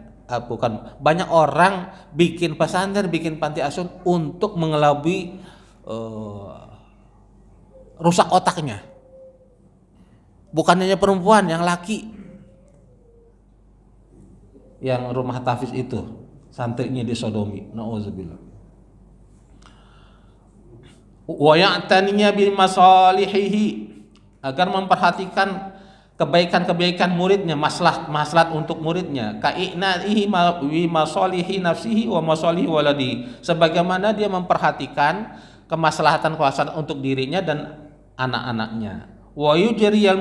banyak orang bikin pesantren, bikin panti asuhan untuk mengelabui rusak otaknya. Bukan hanya perempuan, yang laki. Yang rumah tahfiz itu, santrinya disodomi. Nauzubillah. Wa ya'taniya bi masalihihi, agar memperhatikan kebaikan-kebaikan muridnya, maslahat untuk muridnya. Ka'inaihi bi masalihi nafsihi wa masalihi waladi, sebagaimana dia memperhatikan kemaslahatan untuk dirinya dan anak-anaknya. Wa yujriyal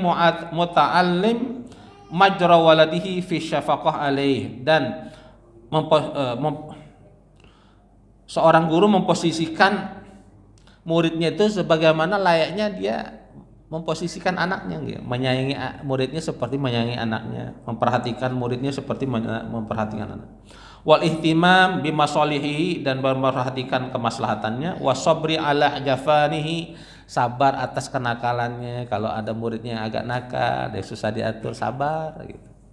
muta'allim majra waladihi fi syafaqah alaih, dan seorang guru memposisikan muridnya itu sebagaimana layaknya dia memposisikan anaknya, gitu. Menyayangi muridnya seperti menyayangi anaknya, memperhatikan muridnya seperti memperhatikan anak. Wal ihtimam bimasalihi, dan memperhatikan kemaslahatannya. Wasabri ala jafanihi, sabar atas kenakalannya. Kalau ada muridnya agak nakal, dia susah diatur, sabar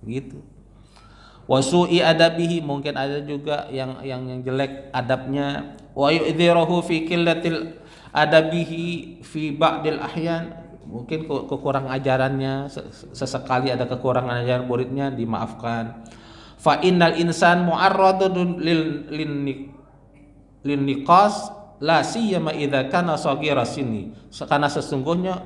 gitu. Wasu'i adabihi, mungkin ada juga yang jelek adabnya. Wa yu'dhiruhu fi qillatil adabihi fi ba'dil ahyan, mungkin kekurangan ajarannya, sesekali ada kekurangan ajaran muridnya, dimaafkan. Fa innal insan mu'arradun lin niqas la siyama idza kana shaghira sinni, karena sesungguhnya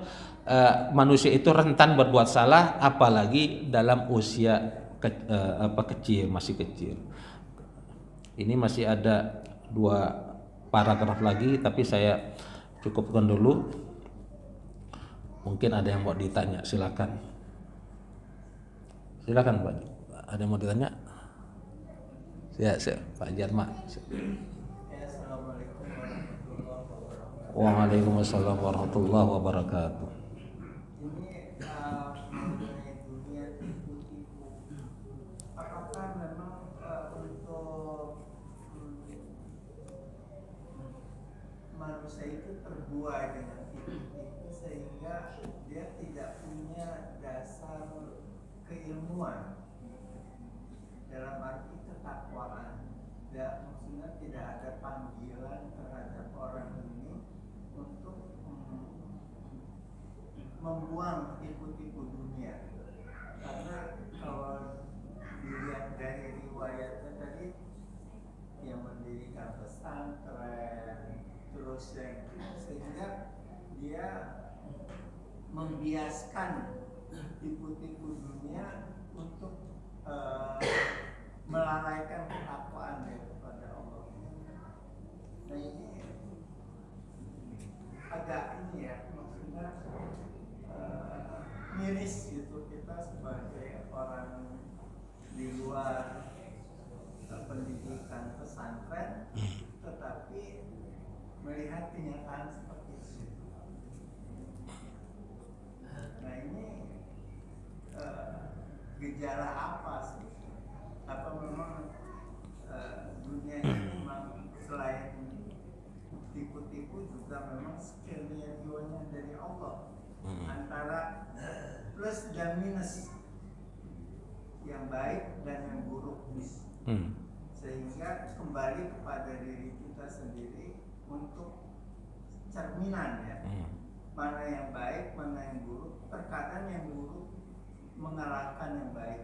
manusia itu rentan berbuat salah, apalagi dalam usia kecil, masih kecil. Ini masih ada 2 paragraf lagi, tapi saya cukupkan dulu. Mungkin ada yang mau ditanya, silakan Pak. Ada yang mau ditanya? Ya, Pak Jarma. Waalaikumsalam warahmatullahi wabarakatuh. Ini mengenai dunia tipu-tipu, apakah memang untuk manusia itu terbuai dengan tipu-tipu sehingga dia tidak punya dasar keilmuan dalam arti ketakwaan, maksudnya tidak ada panggilan terhadap orang ini untuk membuang tipu-tipu dunia. Karena kalau dilihat dari riwayatnya tadi, yang mendirikan pesantren, terus sehingga dia membiaskan tipu-tipu dunia untuk melalaikan ketakwaan kepada Allah. Nah ini agak maksudnya miris gitu, kita sebagai orang di luar pendidikan pesantren, tetapi melihat kenyataan seperti itu. Nah ini gejala apa sih? Apa memang dunia ini memang selain tipu-tipu juga memang skillnya jiwanya dari Allah, antara plus dan minus, yang baik dan yang buruk, sehingga kembali kepada diri kita sendiri untuk cerminan mana yang baik, mana yang buruk. Terkadang yang buruk mengalahkan yang baik.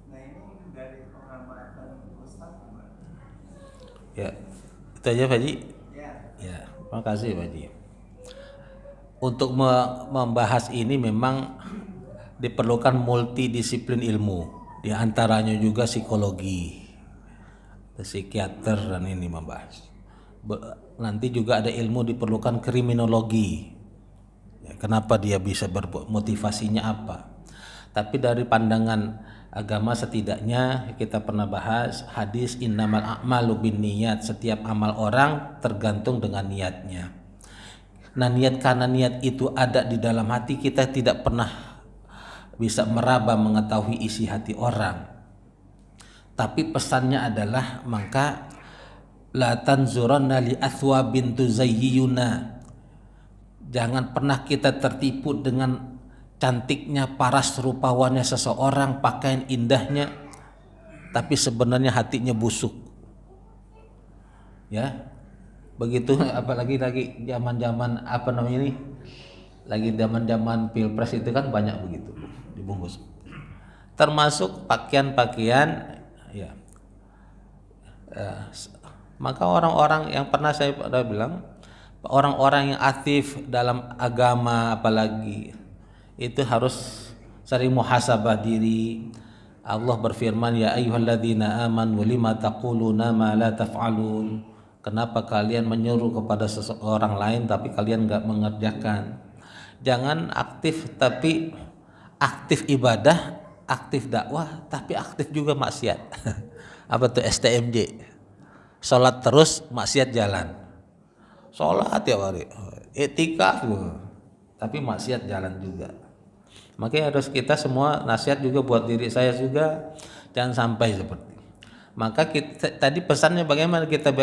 Nah ini dari pengamatan Ustaz gimana? Ya, itu aja Pak Haji. Ya, terima kasih Pak Haji. Untuk membahas ini memang diperlukan multidisiplin ilmu, di antaranya juga psikologi, psikiater, dan ini membahas. Nanti juga ada ilmu diperlukan kriminologi. Kenapa dia bisa berbuat, motivasinya apa? Tapi dari pandangan agama setidaknya kita pernah bahas hadis innamal a'malu binniyat, setiap amal orang tergantung dengan niatnya. Nah karena niat itu ada di dalam hati, kita tidak pernah bisa meraba mengetahui isi hati orang. Tapi pesannya adalah maka la tanzuranna li athwabin tuzayyuna, jangan pernah kita tertipu dengan cantiknya, paras rupawannya seseorang, pakaian indahnya, tapi sebenarnya hatinya busuk. Ya, Begitu apalagi lagi zaman-zaman apa namanya ini? Lagi zaman-zaman Pilpres itu kan banyak begitu dibungkus. Termasuk pakaian-pakaian ya. Eh, maka orang-orang yang pernah saya pada bilang, orang-orang yang aktif dalam agama apalagi itu harus sering muhasabah diri. Allah berfirman, ya ayyuhalladzina amanu lima taquluna ma la taf'alun. Kenapa kalian menyuruh kepada seseorang lain tapi kalian enggak mengerjakan? Jangan aktif tapi aktif ibadah, aktif dakwah tapi aktif juga maksiat. Apa tuh STMJ? Sholat terus maksiat jalan. Sholat tiap hari, etika tapi maksiat jalan juga. Makanya harus kita semua nasihat juga buat diri saya juga, jangan sampai seperti. Maka kita, tadi pesannya bagaimana kita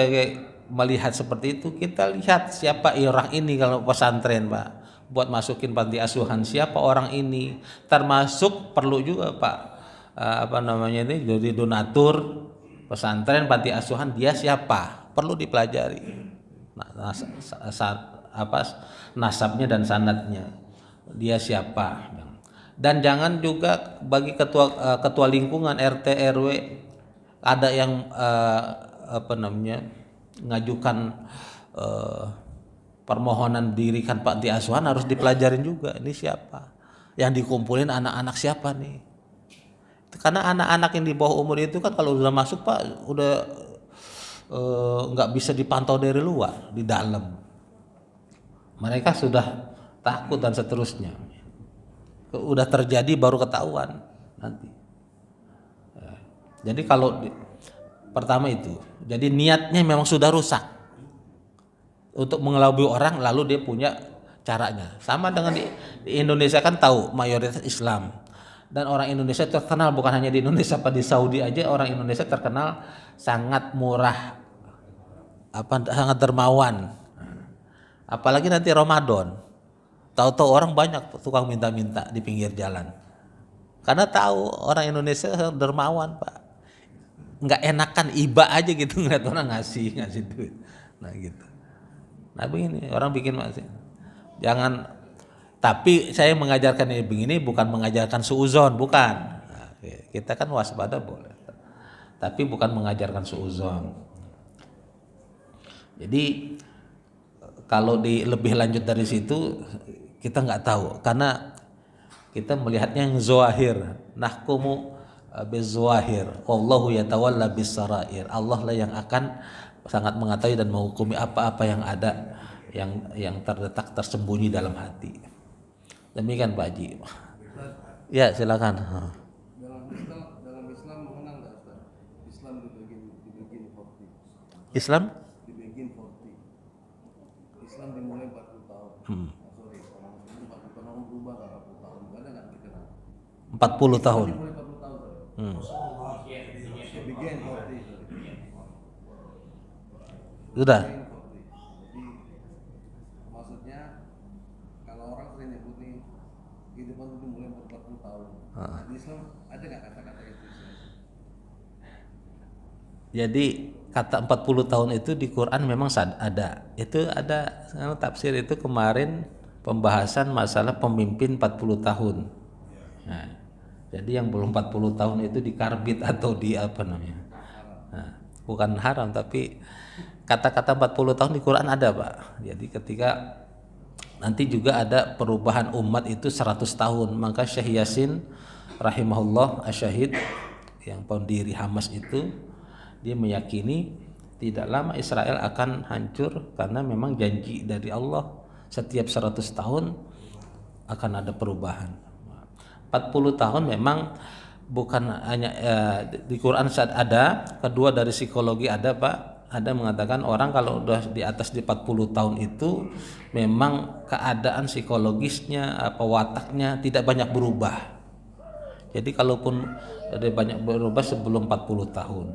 melihat seperti itu, kita lihat siapa orang ini kalau pesantren Pak, buat masukin panti asuhan, siapa orang ini, termasuk perlu juga Pak apa namanya ini jadi donatur pesantren panti asuhan, dia siapa, perlu dipelajari nasabnya dan sanadnya, dia siapa. Dan jangan juga bagi ketua lingkungan RT RW ada yang apa namanya ngajukan permohonan dirikan panti asuhan, harus dipelajarin juga ini siapa, yang dikumpulin anak-anak siapa nih. Karena anak-anak yang di bawah umur itu kan kalau udah masuk Pak udah nggak bisa dipantau dari luar, di dalam mereka sudah takut dan seterusnya. Udah terjadi baru ketahuan nanti. Jadi kalau pertama itu, jadi niatnya memang sudah rusak untuk mengelabui orang, lalu dia punya caranya. Sama dengan di Indonesia kan tahu mayoritas Islam, dan orang Indonesia terkenal bukan hanya di Indonesia, apa di Saudi aja orang Indonesia terkenal sangat murah, sangat dermawan. Apalagi nanti Ramadan. Tahu-tahu orang banyak tukang minta-minta di pinggir jalan. Karena tahu orang Indonesia dermawan Pak. Nggak enakan iba aja gitu ngeliat orang ngasih duit. Nah gitu. Nah begini orang bikin masih. Jangan. Tapi saya mengajarkan ini begini bukan mengajarkan suuzon, bukan. Nah, kita kan waspada boleh. Tapi bukan mengajarkan suuzon. Jadi kalau lebih lanjut dari situ kita nggak tahu, karena kita melihatnya yang zahir, nahkumu bizwahir, wallahu yatawalla bisarair. Allah lah yang akan sangat mengetahui dan menghukumi apa-apa yang ada, yang terletak tersembunyi dalam hati. Demikian Pak Haji. Ya silakan. Dalam Islam mengenal nggak Ustaz? Islam dibagi 40. Islam? Dibagi 40. Islam dimulai 40 tahun. Sorry, orang Muslim 40 tahun, orang berubah 40 tahun. Ada nggak dikenal? 40 tahun. Dimulai 40 tahun. Begin 40. Sudah. Jadi maksudnya kalau orang sering nyebut nih kehidupan itu dimulai 40 tahun. Di Islam ada nggak kata-kata itu? Jadi kata 40 tahun itu di Quran memang ada. Itu ada tafsir itu kemarin pembahasan masalah pemimpin 40 tahun. Nah, jadi yang belum 40 tahun itu dikarbit atau di apa namanya. Nah, bukan haram tapi kata-kata 40 tahun di Quran ada Pak. Jadi ketika nanti juga ada perubahan umat itu 100 tahun, maka Syekh Yasin rahimahullah asyahid yang pendiri Hamas itu dia meyakini tidak lama Israel akan hancur karena memang janji dari Allah setiap 100 tahun akan ada perubahan. 40 tahun memang bukan hanya di Quran saat ada, kedua dari psikologi ada Pak, ada mengatakan orang kalau udah di atas di 40 tahun itu memang keadaan psikologisnya wataknya tidak banyak berubah. Jadi kalaupun ada banyak berubah sebelum 40 tahun.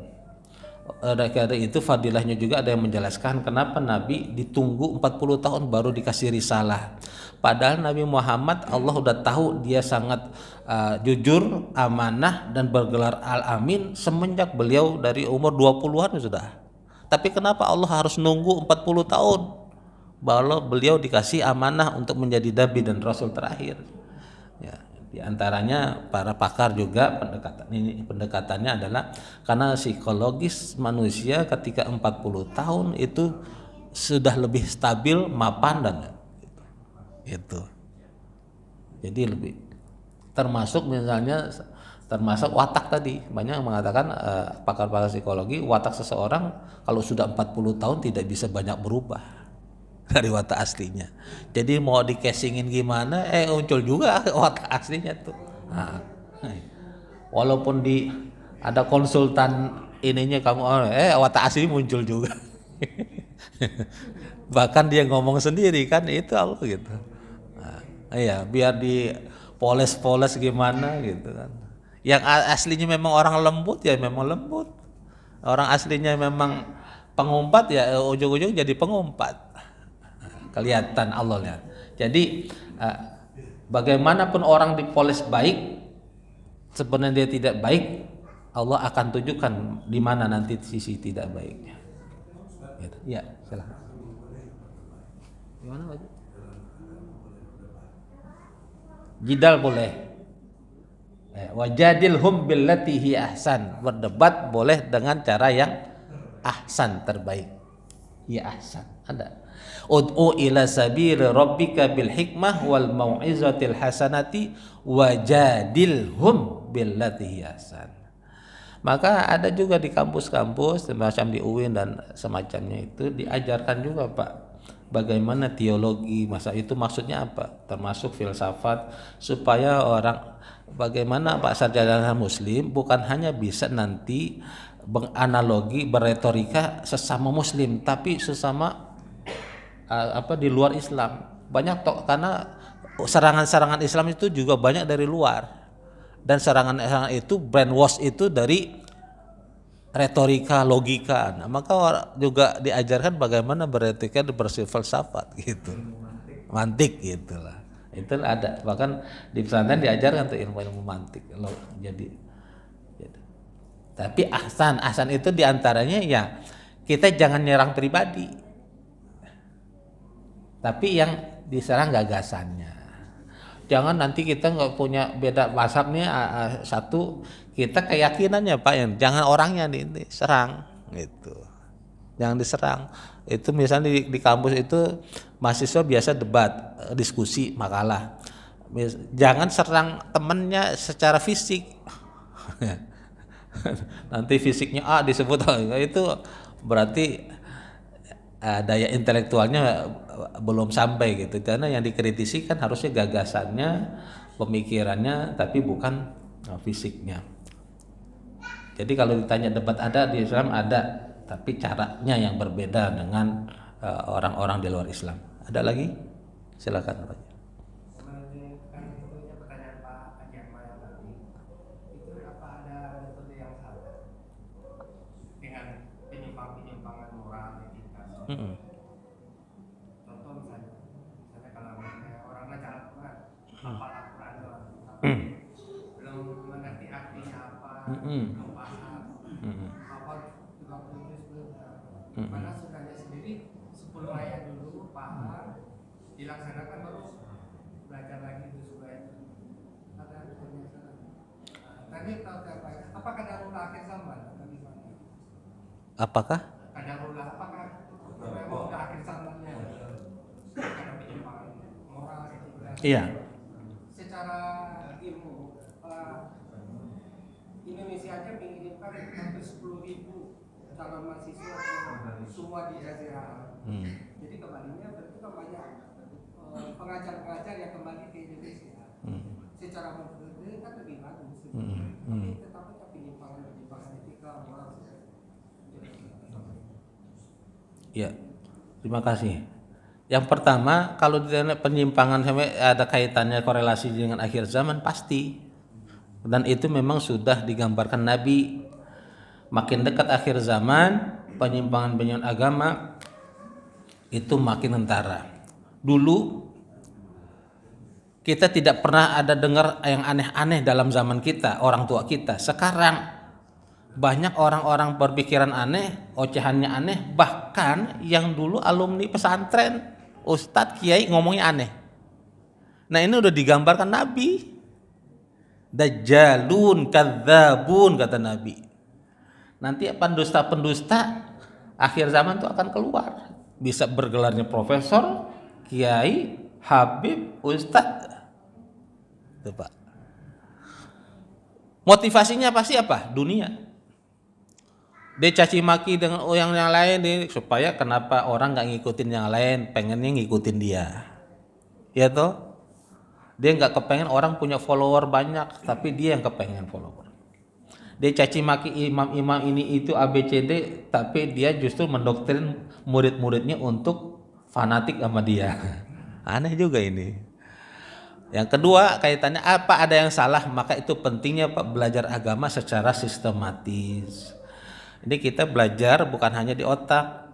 Dari itu fadilahnya juga ada yang menjelaskan kenapa Nabi ditunggu 40 tahun baru dikasih risalah. Padahal Nabi Muhammad Allah udah tahu dia sangat jujur, amanah dan bergelar Al-Amin semenjak beliau dari umur 20-an sudah. Tapi kenapa Allah harus nunggu 40 tahun? Bahwa beliau dikasih amanah untuk menjadi nabi dan rasul terakhir. Ya, di antaranya para pakar juga pendekatannya adalah karena psikologis manusia ketika 40 tahun itu sudah lebih stabil, mapan dan itu. Jadi lebih termasuk misalnya termasuk watak tadi. Banyak yang mengatakan pakar-pakar psikologi watak seseorang kalau sudah 40 tahun tidak bisa banyak berubah dari watak aslinya. Jadi mau di casingin gimana muncul juga watak aslinya tuh. Nah, walaupun ada konsultan ininya kamu watak asli muncul juga. Bahkan dia ngomong sendiri kan itu Allah gitu. Nah, iya biar dipoles-poles gimana gitu kan. Yang aslinya memang orang lembut ya memang lembut. Orang aslinya memang pengumpat ya ujung-ujung jadi pengumpat. Kelihatan Allah lihat. Jadi bagaimanapun orang dipoles baik, sebenarnya dia tidak baik, Allah akan tunjukkan di mana nanti sisi tidak baiknya. Ya, silakan. Gimana Pak? Jidal boleh. Wajadilhum billati hi ahsan. Berdebat boleh dengan cara yang ahsan, terbaik. Ya ahsan. Ada. Ud'u ila sabili rabbika bil hikmah wal mau'izatil hasanati wajadilhum billati hi ahsan. Maka ada juga di kampus-kampus semacam di UIN dan semacamnya itu diajarkan juga Pak bagaimana teologi masa itu maksudnya apa, termasuk filsafat supaya orang bagaimana Pak sarjana muslim bukan hanya bisa nanti menganalogi beretorika sesama muslim tapi sesama di luar Islam. Banyak karena serangan-serangan Islam itu juga banyak dari luar. Dan serangan-serangan itu brainwash itu dari retorika, logika. Nah, maka juga diajarkan bagaimana beretika dan berfilsafat gitu. Mantik gitulah. Itu ada. Bahkan di pesantren diajarkan tuh ilmu-ilmu mantik. Jadi tapi ahsan itu diantaranya ya kita jangan nyerang pribadi. Tapi yang diserang gagasannya. Jangan nanti kita nggak punya beda mazhabnya satu, kita keyakinannya Pak yang jangan orangnya nih serang gitu. Jangan diserang. Itu misalnya di kampus itu mahasiswa biasa debat, diskusi, makalah. Jangan serang temennya secara fisik. Nanti fisiknya disebut itu berarti daya intelektualnya belum sampai gitu, karena yang dikritisi kan harusnya gagasannya, pemikirannya, tapi bukan fisiknya. Jadi kalau ditanya debat ada di Islam ada, tapi caranya yang berbeda dengan orang-orang di luar Islam. Ada lagi? Silakan Pak. Pertanyaan Pak Haji Akmal tadi, itu apa ada metode yang salah dengan penyimpangan moral etika? Contoh misalnya kalau orang baca Al-Quran, hafal Al-Quran doang, belum mengerti artinya apa, belum paham, hafal 30 juz belum. Mana sunahnya sendiri 10 ayat dulu paham, dilaksanakan baru belajar lagi itu supaya ada penjelasan. Tadi apakah darullah akhir zaman atau gimana? Apakah? Kadarullah apakah memang sudah akhir zamannya? Karena penyimpangan moral etika. Iya. Secara ilmu Indonesia aja mengirimkan hampir 10.000 calon mahasiswa semua di Azhar. Jadi kembalinya berarti kan banyak pengajar-pengajar yang kembali ke Indonesia. Secara menurut kan lebih bagus. Tetapi penyimpangan etika moral. Ya, terima kasih. Yang pertama, kalau ditanya penyimpangan sampai ada kaitannya korelasi dengan akhir zaman pasti. Dan itu memang sudah digambarkan Nabi. Makin dekat akhir zaman, penyimpangan agama itu makin tentara. Dulu kita tidak pernah ada dengar yang aneh-aneh dalam zaman kita, orang tua kita. Sekarang banyak orang-orang berpikiran aneh, ocehannya aneh, bahkan yang dulu alumni pesantren, ustadz, kiai ngomongnya aneh. Nah ini udah digambarkan Nabi. Dajjalun, kadzabun kata Nabi. Nanti pendusta-pendusta akhir zaman tuh akan keluar. Bisa bergelarnya profesor, kiai, habib, ustadz. Itu Pak. Motivasinya pasti apa? Dunia. Dia caci maki dengan yang lain supaya kenapa orang nggak ngikutin yang lain, pengennya ngikutin dia. Ya toh? Dia nggak kepengen orang punya follower banyak, tapi dia yang kepengen follower. Dia caci maki imam-imam ini itu ABCD, tapi dia justru mendoktrin murid-muridnya untuk fanatik sama dia. Aneh juga ini. Yang kedua, kaitannya apa ada yang salah, maka itu pentingnya Pak belajar agama secara sistematis. Ini kita belajar bukan hanya di otak,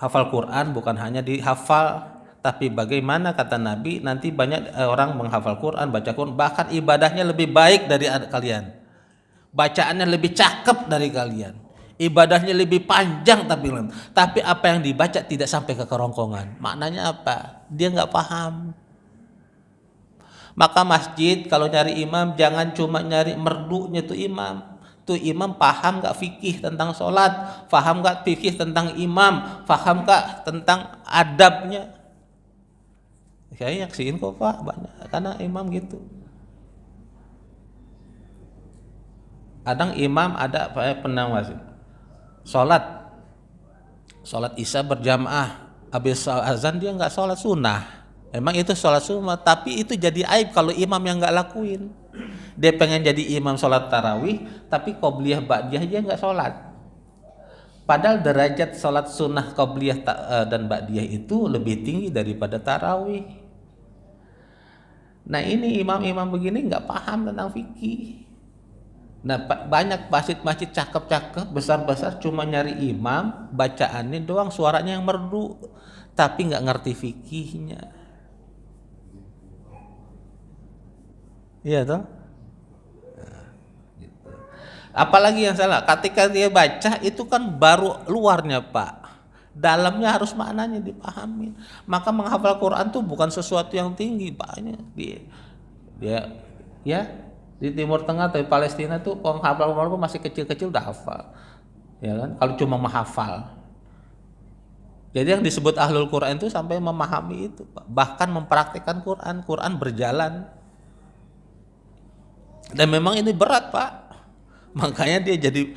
hafal Quran bukan hanya dihafal, tapi bagaimana kata Nabi, nanti banyak orang menghafal Quran, baca Quran, bahkan ibadahnya lebih baik dari kalian, bacaannya lebih cakep dari kalian, ibadahnya lebih panjang, tapi apa yang dibaca tidak sampai ke kerongkongan. Maknanya apa? Dia nggak paham. Maka masjid kalau nyari imam jangan cuma nyari merdunya tuh imam. Tuh imam paham gak fikih tentang sholat, paham gak fikih tentang imam, paham gak tentang adabnya. Saya yakin kok Pak, banyak karena imam gitu. Kadang imam ada pernah masih sholat isya berjamaah, habis azan dia nggak sholat sunnah. Emang itu sholat sunnah, tapi itu jadi aib kalau imam yang nggak lakuin. Dia pengen jadi imam sholat tarawih, tapi qobliyah ba'diyah dia nggak sholat. Padahal derajat sholat sunnah qobliyah dan ba'diyah itu lebih tinggi daripada tarawih. Nah ini imam-imam begini nggak paham tentang fikih. Nah banyak masjid-masjid cakep-cakep, besar-besar, cuma nyari imam, bacaannya doang, suaranya yang merdu, tapi nggak ngerti fikihnya. Iya toh? Apalagi yang salah, ketika dia baca itu kan baru luarnya Pak, dalamnya harus maknanya dipahami. Maka menghafal Quran tuh bukan sesuatu yang tinggi Pak. Dia ya di Timur Tengah atau Palestina tuh penghafal Quran masih kecil-kecil udah hafal, ya kan? Kalau cuma menghafal. Jadi yang disebut ahlul Quran itu sampai memahami itu Pak. Bahkan mempraktikkan Quran berjalan. Dan memang ini berat Pak. Makanya dia jadi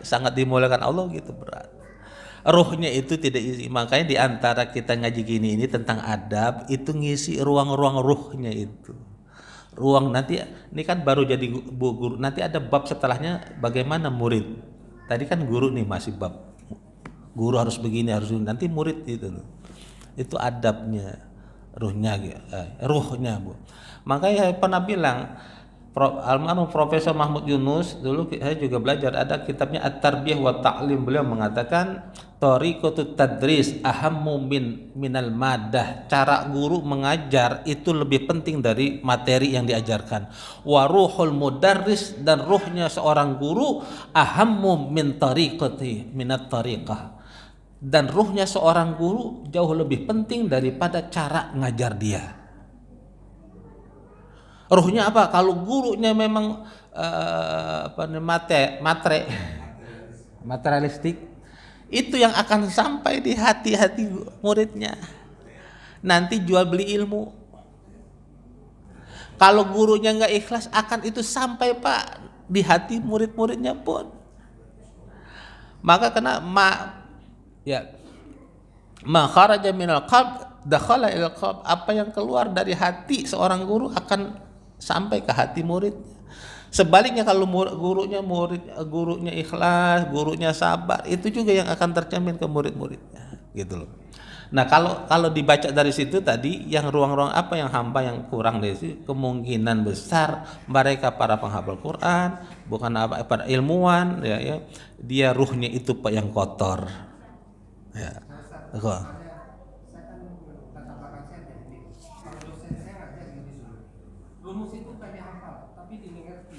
sangat dimuliakan Allah gitu, berat. Ruhnya itu tidak isi. Makanya di antara kita ngaji gini ini tentang adab itu ngisi ruang-ruang ruhnya itu. Ruang nanti ini kan baru jadi guru, nanti ada bab setelahnya bagaimana murid. Tadi kan guru nih masih bab. Guru harus begini, harus begini. Nanti murid itu adabnya, ruhnya Bu. Makanya saya pernah bilang, almarhum Profesor Mahmud Yunus dulu saya juga belajar, ada kitabnya At-Tarbiyah wa Ta'lim. Beliau mengatakan tariqatut tadris ahammu minal madah. Cara guru mengajar itu lebih penting dari materi yang diajarkan. Wa ruhul mudarris, dan ruhnya seorang guru ahammu min tariqati minat tariqah. Dan ruhnya seorang guru jauh lebih penting daripada cara ngajar dia. Ruhnya apa? Kalau gurunya memang materialistik, itu yang akan sampai di hati-hati muridnya. Nanti jual beli ilmu. Kalau gurunya nggak ikhlas, akan itu sampai Pak di hati murid-muridnya pun. Maka ma kharaja minal qalb dakhala ilal qalb. Apa yang keluar dari hati seorang guru akan sampai ke hati muridnya. Sebaliknya kalau gurunya ikhlas, gurunya sabar, itu juga yang akan tercermin ke murid-muridnya, gitu loh. Nah kalau dibaca dari situ tadi, yang ruang-ruang apa yang hamba yang kurang dari situ, kemungkinan besar mereka para penghafal Quran, bukan para ilmuwan, ya, dia ruhnya itu Pak yang kotor. Ya. Saya kan latar belakang saya teknik. Kalau dosen saya ngajar di sini, rumus itu kan dihafal, tapi dimengerti.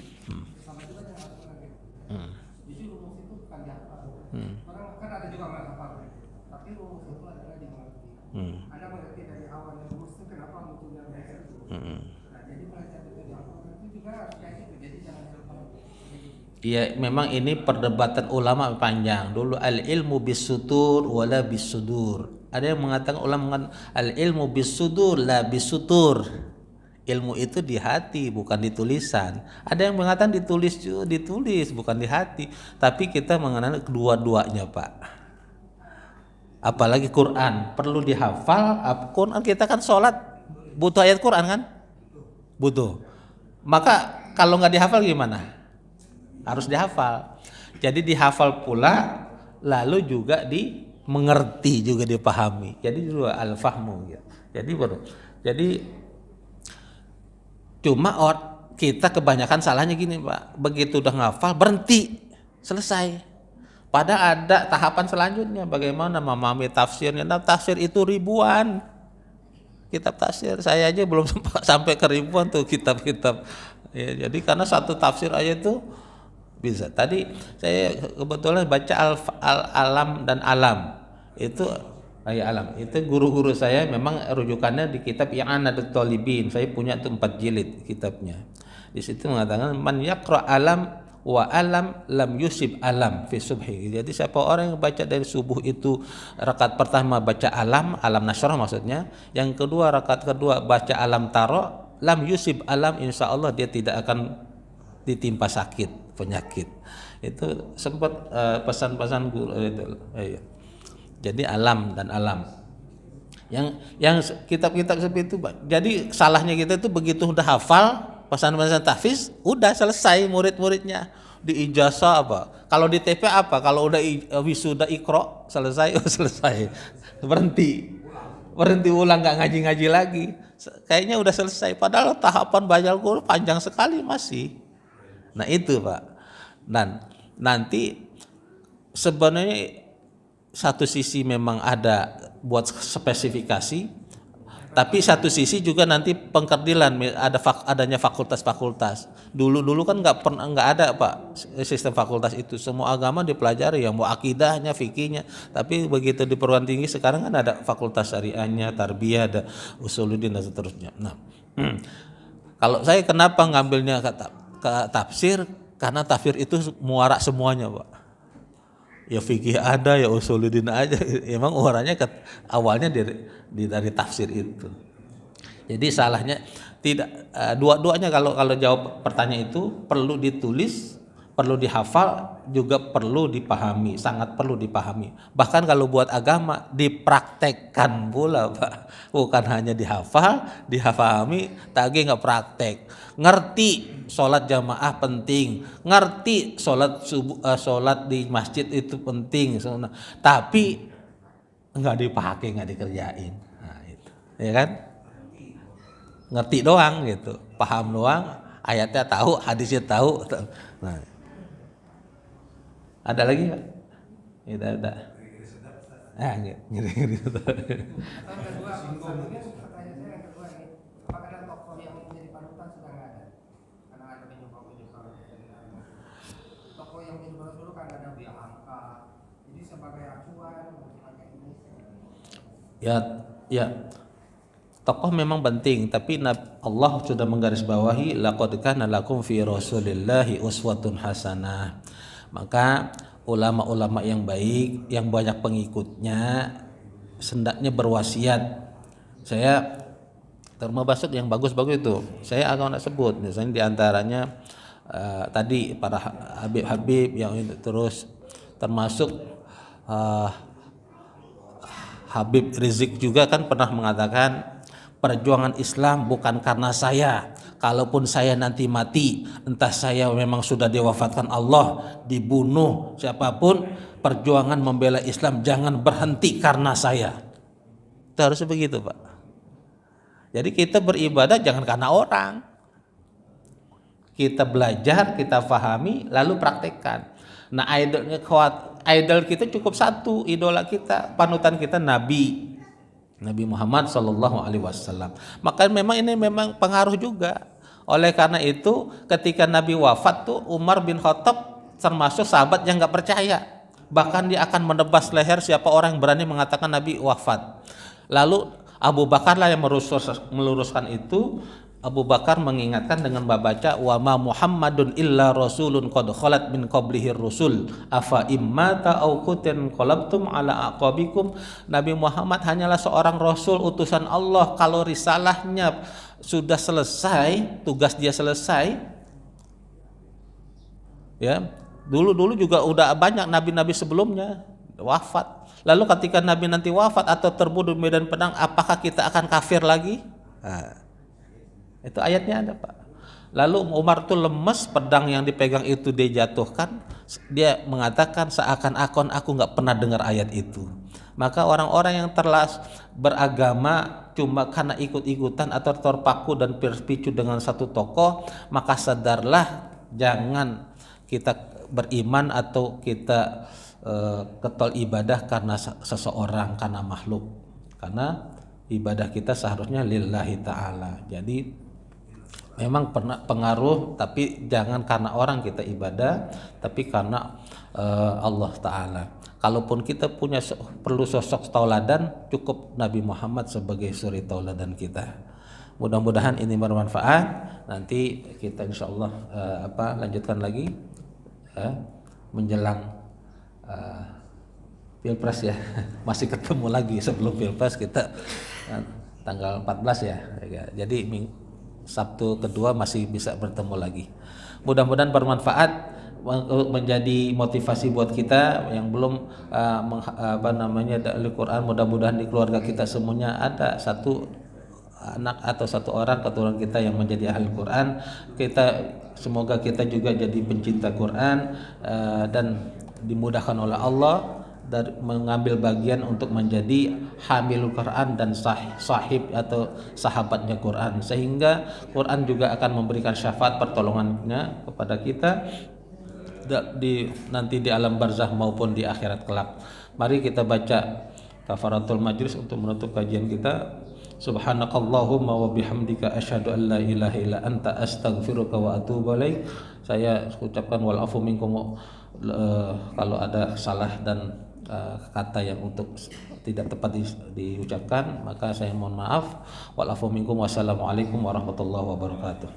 Sama juga dengan Al-Quran. tapi rumus itu adalah dimengerti. Anda mengerti dari awal rumus itu kenapa munculnya rumus itu. Nah, jadi belajar itu di Al-Quran itu juga harus kayak gitu. Jadi jangan lupa. Iya, memang ini perdebatan ulama panjang. Dulu al-ilmu bis-sutur wala bis-sudur. Ada yang mengatakan ulama al-ilmu bis-sudur la bis-sutur. Ilmu itu di hati bukan di tulisan. Ada yang mengatakan ditulis bukan di hati. Tapi kita mengenal kedua-duanya, Pak. Apalagi Quran perlu dihafal. Quran kita kan sholat butuh ayat Quran kan? Butuh. Maka kalau nggak dihafal gimana? Harus dihafal. Jadi dihafal pula, lalu juga dimengerti, juga dipahami. Jadi juga al-fahmu gitu. Jadi cuma kita kebanyakan salahnya gini, Pak. Begitu udah ngafal berhenti, selesai. Padahal ada tahapan selanjutnya, bagaimana memahami tafsirnya. Nah, tafsir itu ribuan kitab tafsir. Saya aja belum sampai ke ribuan tuh kitab-kitab. Ya, jadi karena satu tafsir aja tuh bisa. Tadi saya kebetulan baca al-alam dan alam. Itu alam. Itu guru-guru saya memang rujukannya di kitab I'anatul Talibin. Saya punya tuh 4 jilid kitabnya. Di situ mengatakan man yaqra alam wa alam lam yusib alam fi subhi. Jadi siapa orang yang baca dari subuh itu rakaat pertama baca alam nasrah maksudnya, yang kedua rakaat kedua baca alam taro, lam yusib alam, insyaallah dia tidak akan ditimpa sakit, penyakit. Itu sempat pesan-pesan guru itu. Jadi alam dan alam. Yang kitab-kitab seperti itu, Pak. Jadi salahnya kita itu begitu udah hafal pesan-pesan tahfiz, udah selesai murid-muridnya. Di ijazah apa? Kalau di TP apa? Kalau udah wisuda Iqra selesai, selesai. Berhenti ulang, nggak ngaji-ngaji lagi. Kayaknya udah selesai. Padahal tahapan baca Al-Quran panjang sekali masih. Nah itu, Pak. Dan nanti sebenarnya satu sisi memang ada buat spesifikasi, tapi satu sisi juga nanti pengkerdilan, adanya fakultas-fakultas. Dulu kan nggak ada, Pak, sistem fakultas itu. Semua agama dipelajari, yang mau akidahnya, fikihnya. Tapi begitu di perguruan tinggi sekarang kan ada fakultas syariahnya, tarbiyah, ada usuluddin dan seterusnya. Nah, kalau saya kenapa ngambilnya ke tafsir? Karena tafsir itu muara semuanya, Pak. Ya fikih ada, ya usuluddin aja. Emang muaranya awalnya dari tafsir itu. Jadi salahnya tidak dua-duanya. Kalau jawab pertanyaan itu perlu ditulis, perlu dihafal, juga perlu dipahami, sangat perlu dipahami. Bahkan kalau buat agama dipraktekkan pula, Pak. Bukan hanya dihafal, dihafami, tapi nggak praktek. Ngerti sholat jamaah penting, ngerti sholat di masjid itu penting, tapi nggak dipakai, nggak dikerjain. Nah, itu, ya kan? Ngerti doang gitu, paham doang, ayatnya tahu, hadisnya tahu. Nah, ada lagi Pak? Tidak ada. Ngiri-ngiri. Kedua, pertanyaan saya yang kedua nih, apakah ada tokoh yang menjadi panutan sudah nggak ada? Karena ada penyuka. Tokoh yang menjadi panutan dulu kan ada Buya Hamka. Jadi sebagai acuan, sebagai ini. Ya. Tokoh memang penting, tapi Allah sudah menggarisbawahi laqad kana lakum fi rasulillahi uswatun hasanah. Maka ulama-ulama yang baik, yang banyak pengikutnya, hendaknya berwasiat. Saya termasuk yang bagus-bagus itu. Saya agak nak sebut, misalnya diantaranya tadi para Habib yang itu, terus termasuk Habib Rizik juga kan pernah mengatakan, perjuangan Islam bukan karena saya. Kalaupun saya nanti mati, entah saya memang sudah diwafatkan Allah, dibunuh siapapun, perjuangan membela Islam jangan berhenti karena saya. Itu harusnya begitu, Pak. Jadi kita beribadah jangan karena orang. Kita belajar, kita pahami, lalu praktekkan. Nah, idol kita cukup satu, idola kita, panutan kita Nabi Muhammad SAW. Maka memang ini memang pengaruh juga. Oleh karena itu ketika Nabi wafat tuh Umar bin Khattab termasuk sahabat yang nggak percaya. bahkan dia akan menebas leher siapa orang yang berani mengatakan Nabi wafat. Lalu Abu Bakar lah yang meluruskan itu. Abu Bakar mengingatkan dengan membaca wa ma Muhammadun illa rasulun qad khalat min qablihir rusul afa immata au qutin qalabtum ala aqabikum. Nabi Muhammad hanyalah seorang rasul utusan Allah. Kalau risalahnya sudah selesai, tugas dia selesai, ya, dulu juga udah banyak nabi-nabi sebelumnya wafat. Lalu ketika nabi nanti wafat atau terbunuh di medan perang, apakah kita akan kafir lagi? Itu ayatnya ada, Pak. Lalu Umar tuh lemes, pedang yang dipegang itu dia jatuhkan. Dia mengatakan seakan-akan aku nggak pernah dengar ayat itu. Maka orang-orang yang beragama cuma karena ikut-ikutan atau terpaku dan terpicu dengan satu tokoh, maka sadarlah jangan kita beriman atau kita ketol ibadah karena seseorang, karena makhluk. Karena ibadah kita seharusnya lillahi ta'ala. Jadi memang pernah pengaruh, tapi jangan karena orang kita ibadah, tapi karena Allah Ta'ala. Kalaupun kita perlu sosok tauladan, cukup Nabi Muhammad sebagai suri tauladan kita. Mudah-mudahan ini bermanfaat. Nanti kita insya Allah lanjutkan lagi menjelang Pilpres ya. Masih ketemu lagi sebelum Pilpres kita tanggal 14 ya. Jadi Sabtu kedua masih bisa bertemu lagi. Mudah-mudahan bermanfaat, menjadi motivasi buat kita yang belum Al-Quran. Mudah-mudahan di keluarga kita semuanya ada satu anak atau satu orang keturunan kita yang menjadi ahli Quran. Semoga kita juga jadi pencinta Quran dan dimudahkan oleh Allah dari mengambil bagian untuk menjadi hamilul Quran dan sahib atau sahabatnya Quran, sehingga Quran juga akan memberikan syafaat pertolongannya kepada kita nanti di alam barzah maupun di akhirat kelak. Mari kita baca kafaratul majlis untuk menutup kajian kita. Subhanakallahumma wa bihamdika asyhadu an la ilaha illa anta astaghfiruka wa atubu ilaik. Saya ucapkan wal afu minkum kalau ada salah dan kata yang untuk tidak tepat diucapkan, maka saya mohon maaf. Wal afu minkum. Wassalamualaikum warahmatullahi wabarakatuh.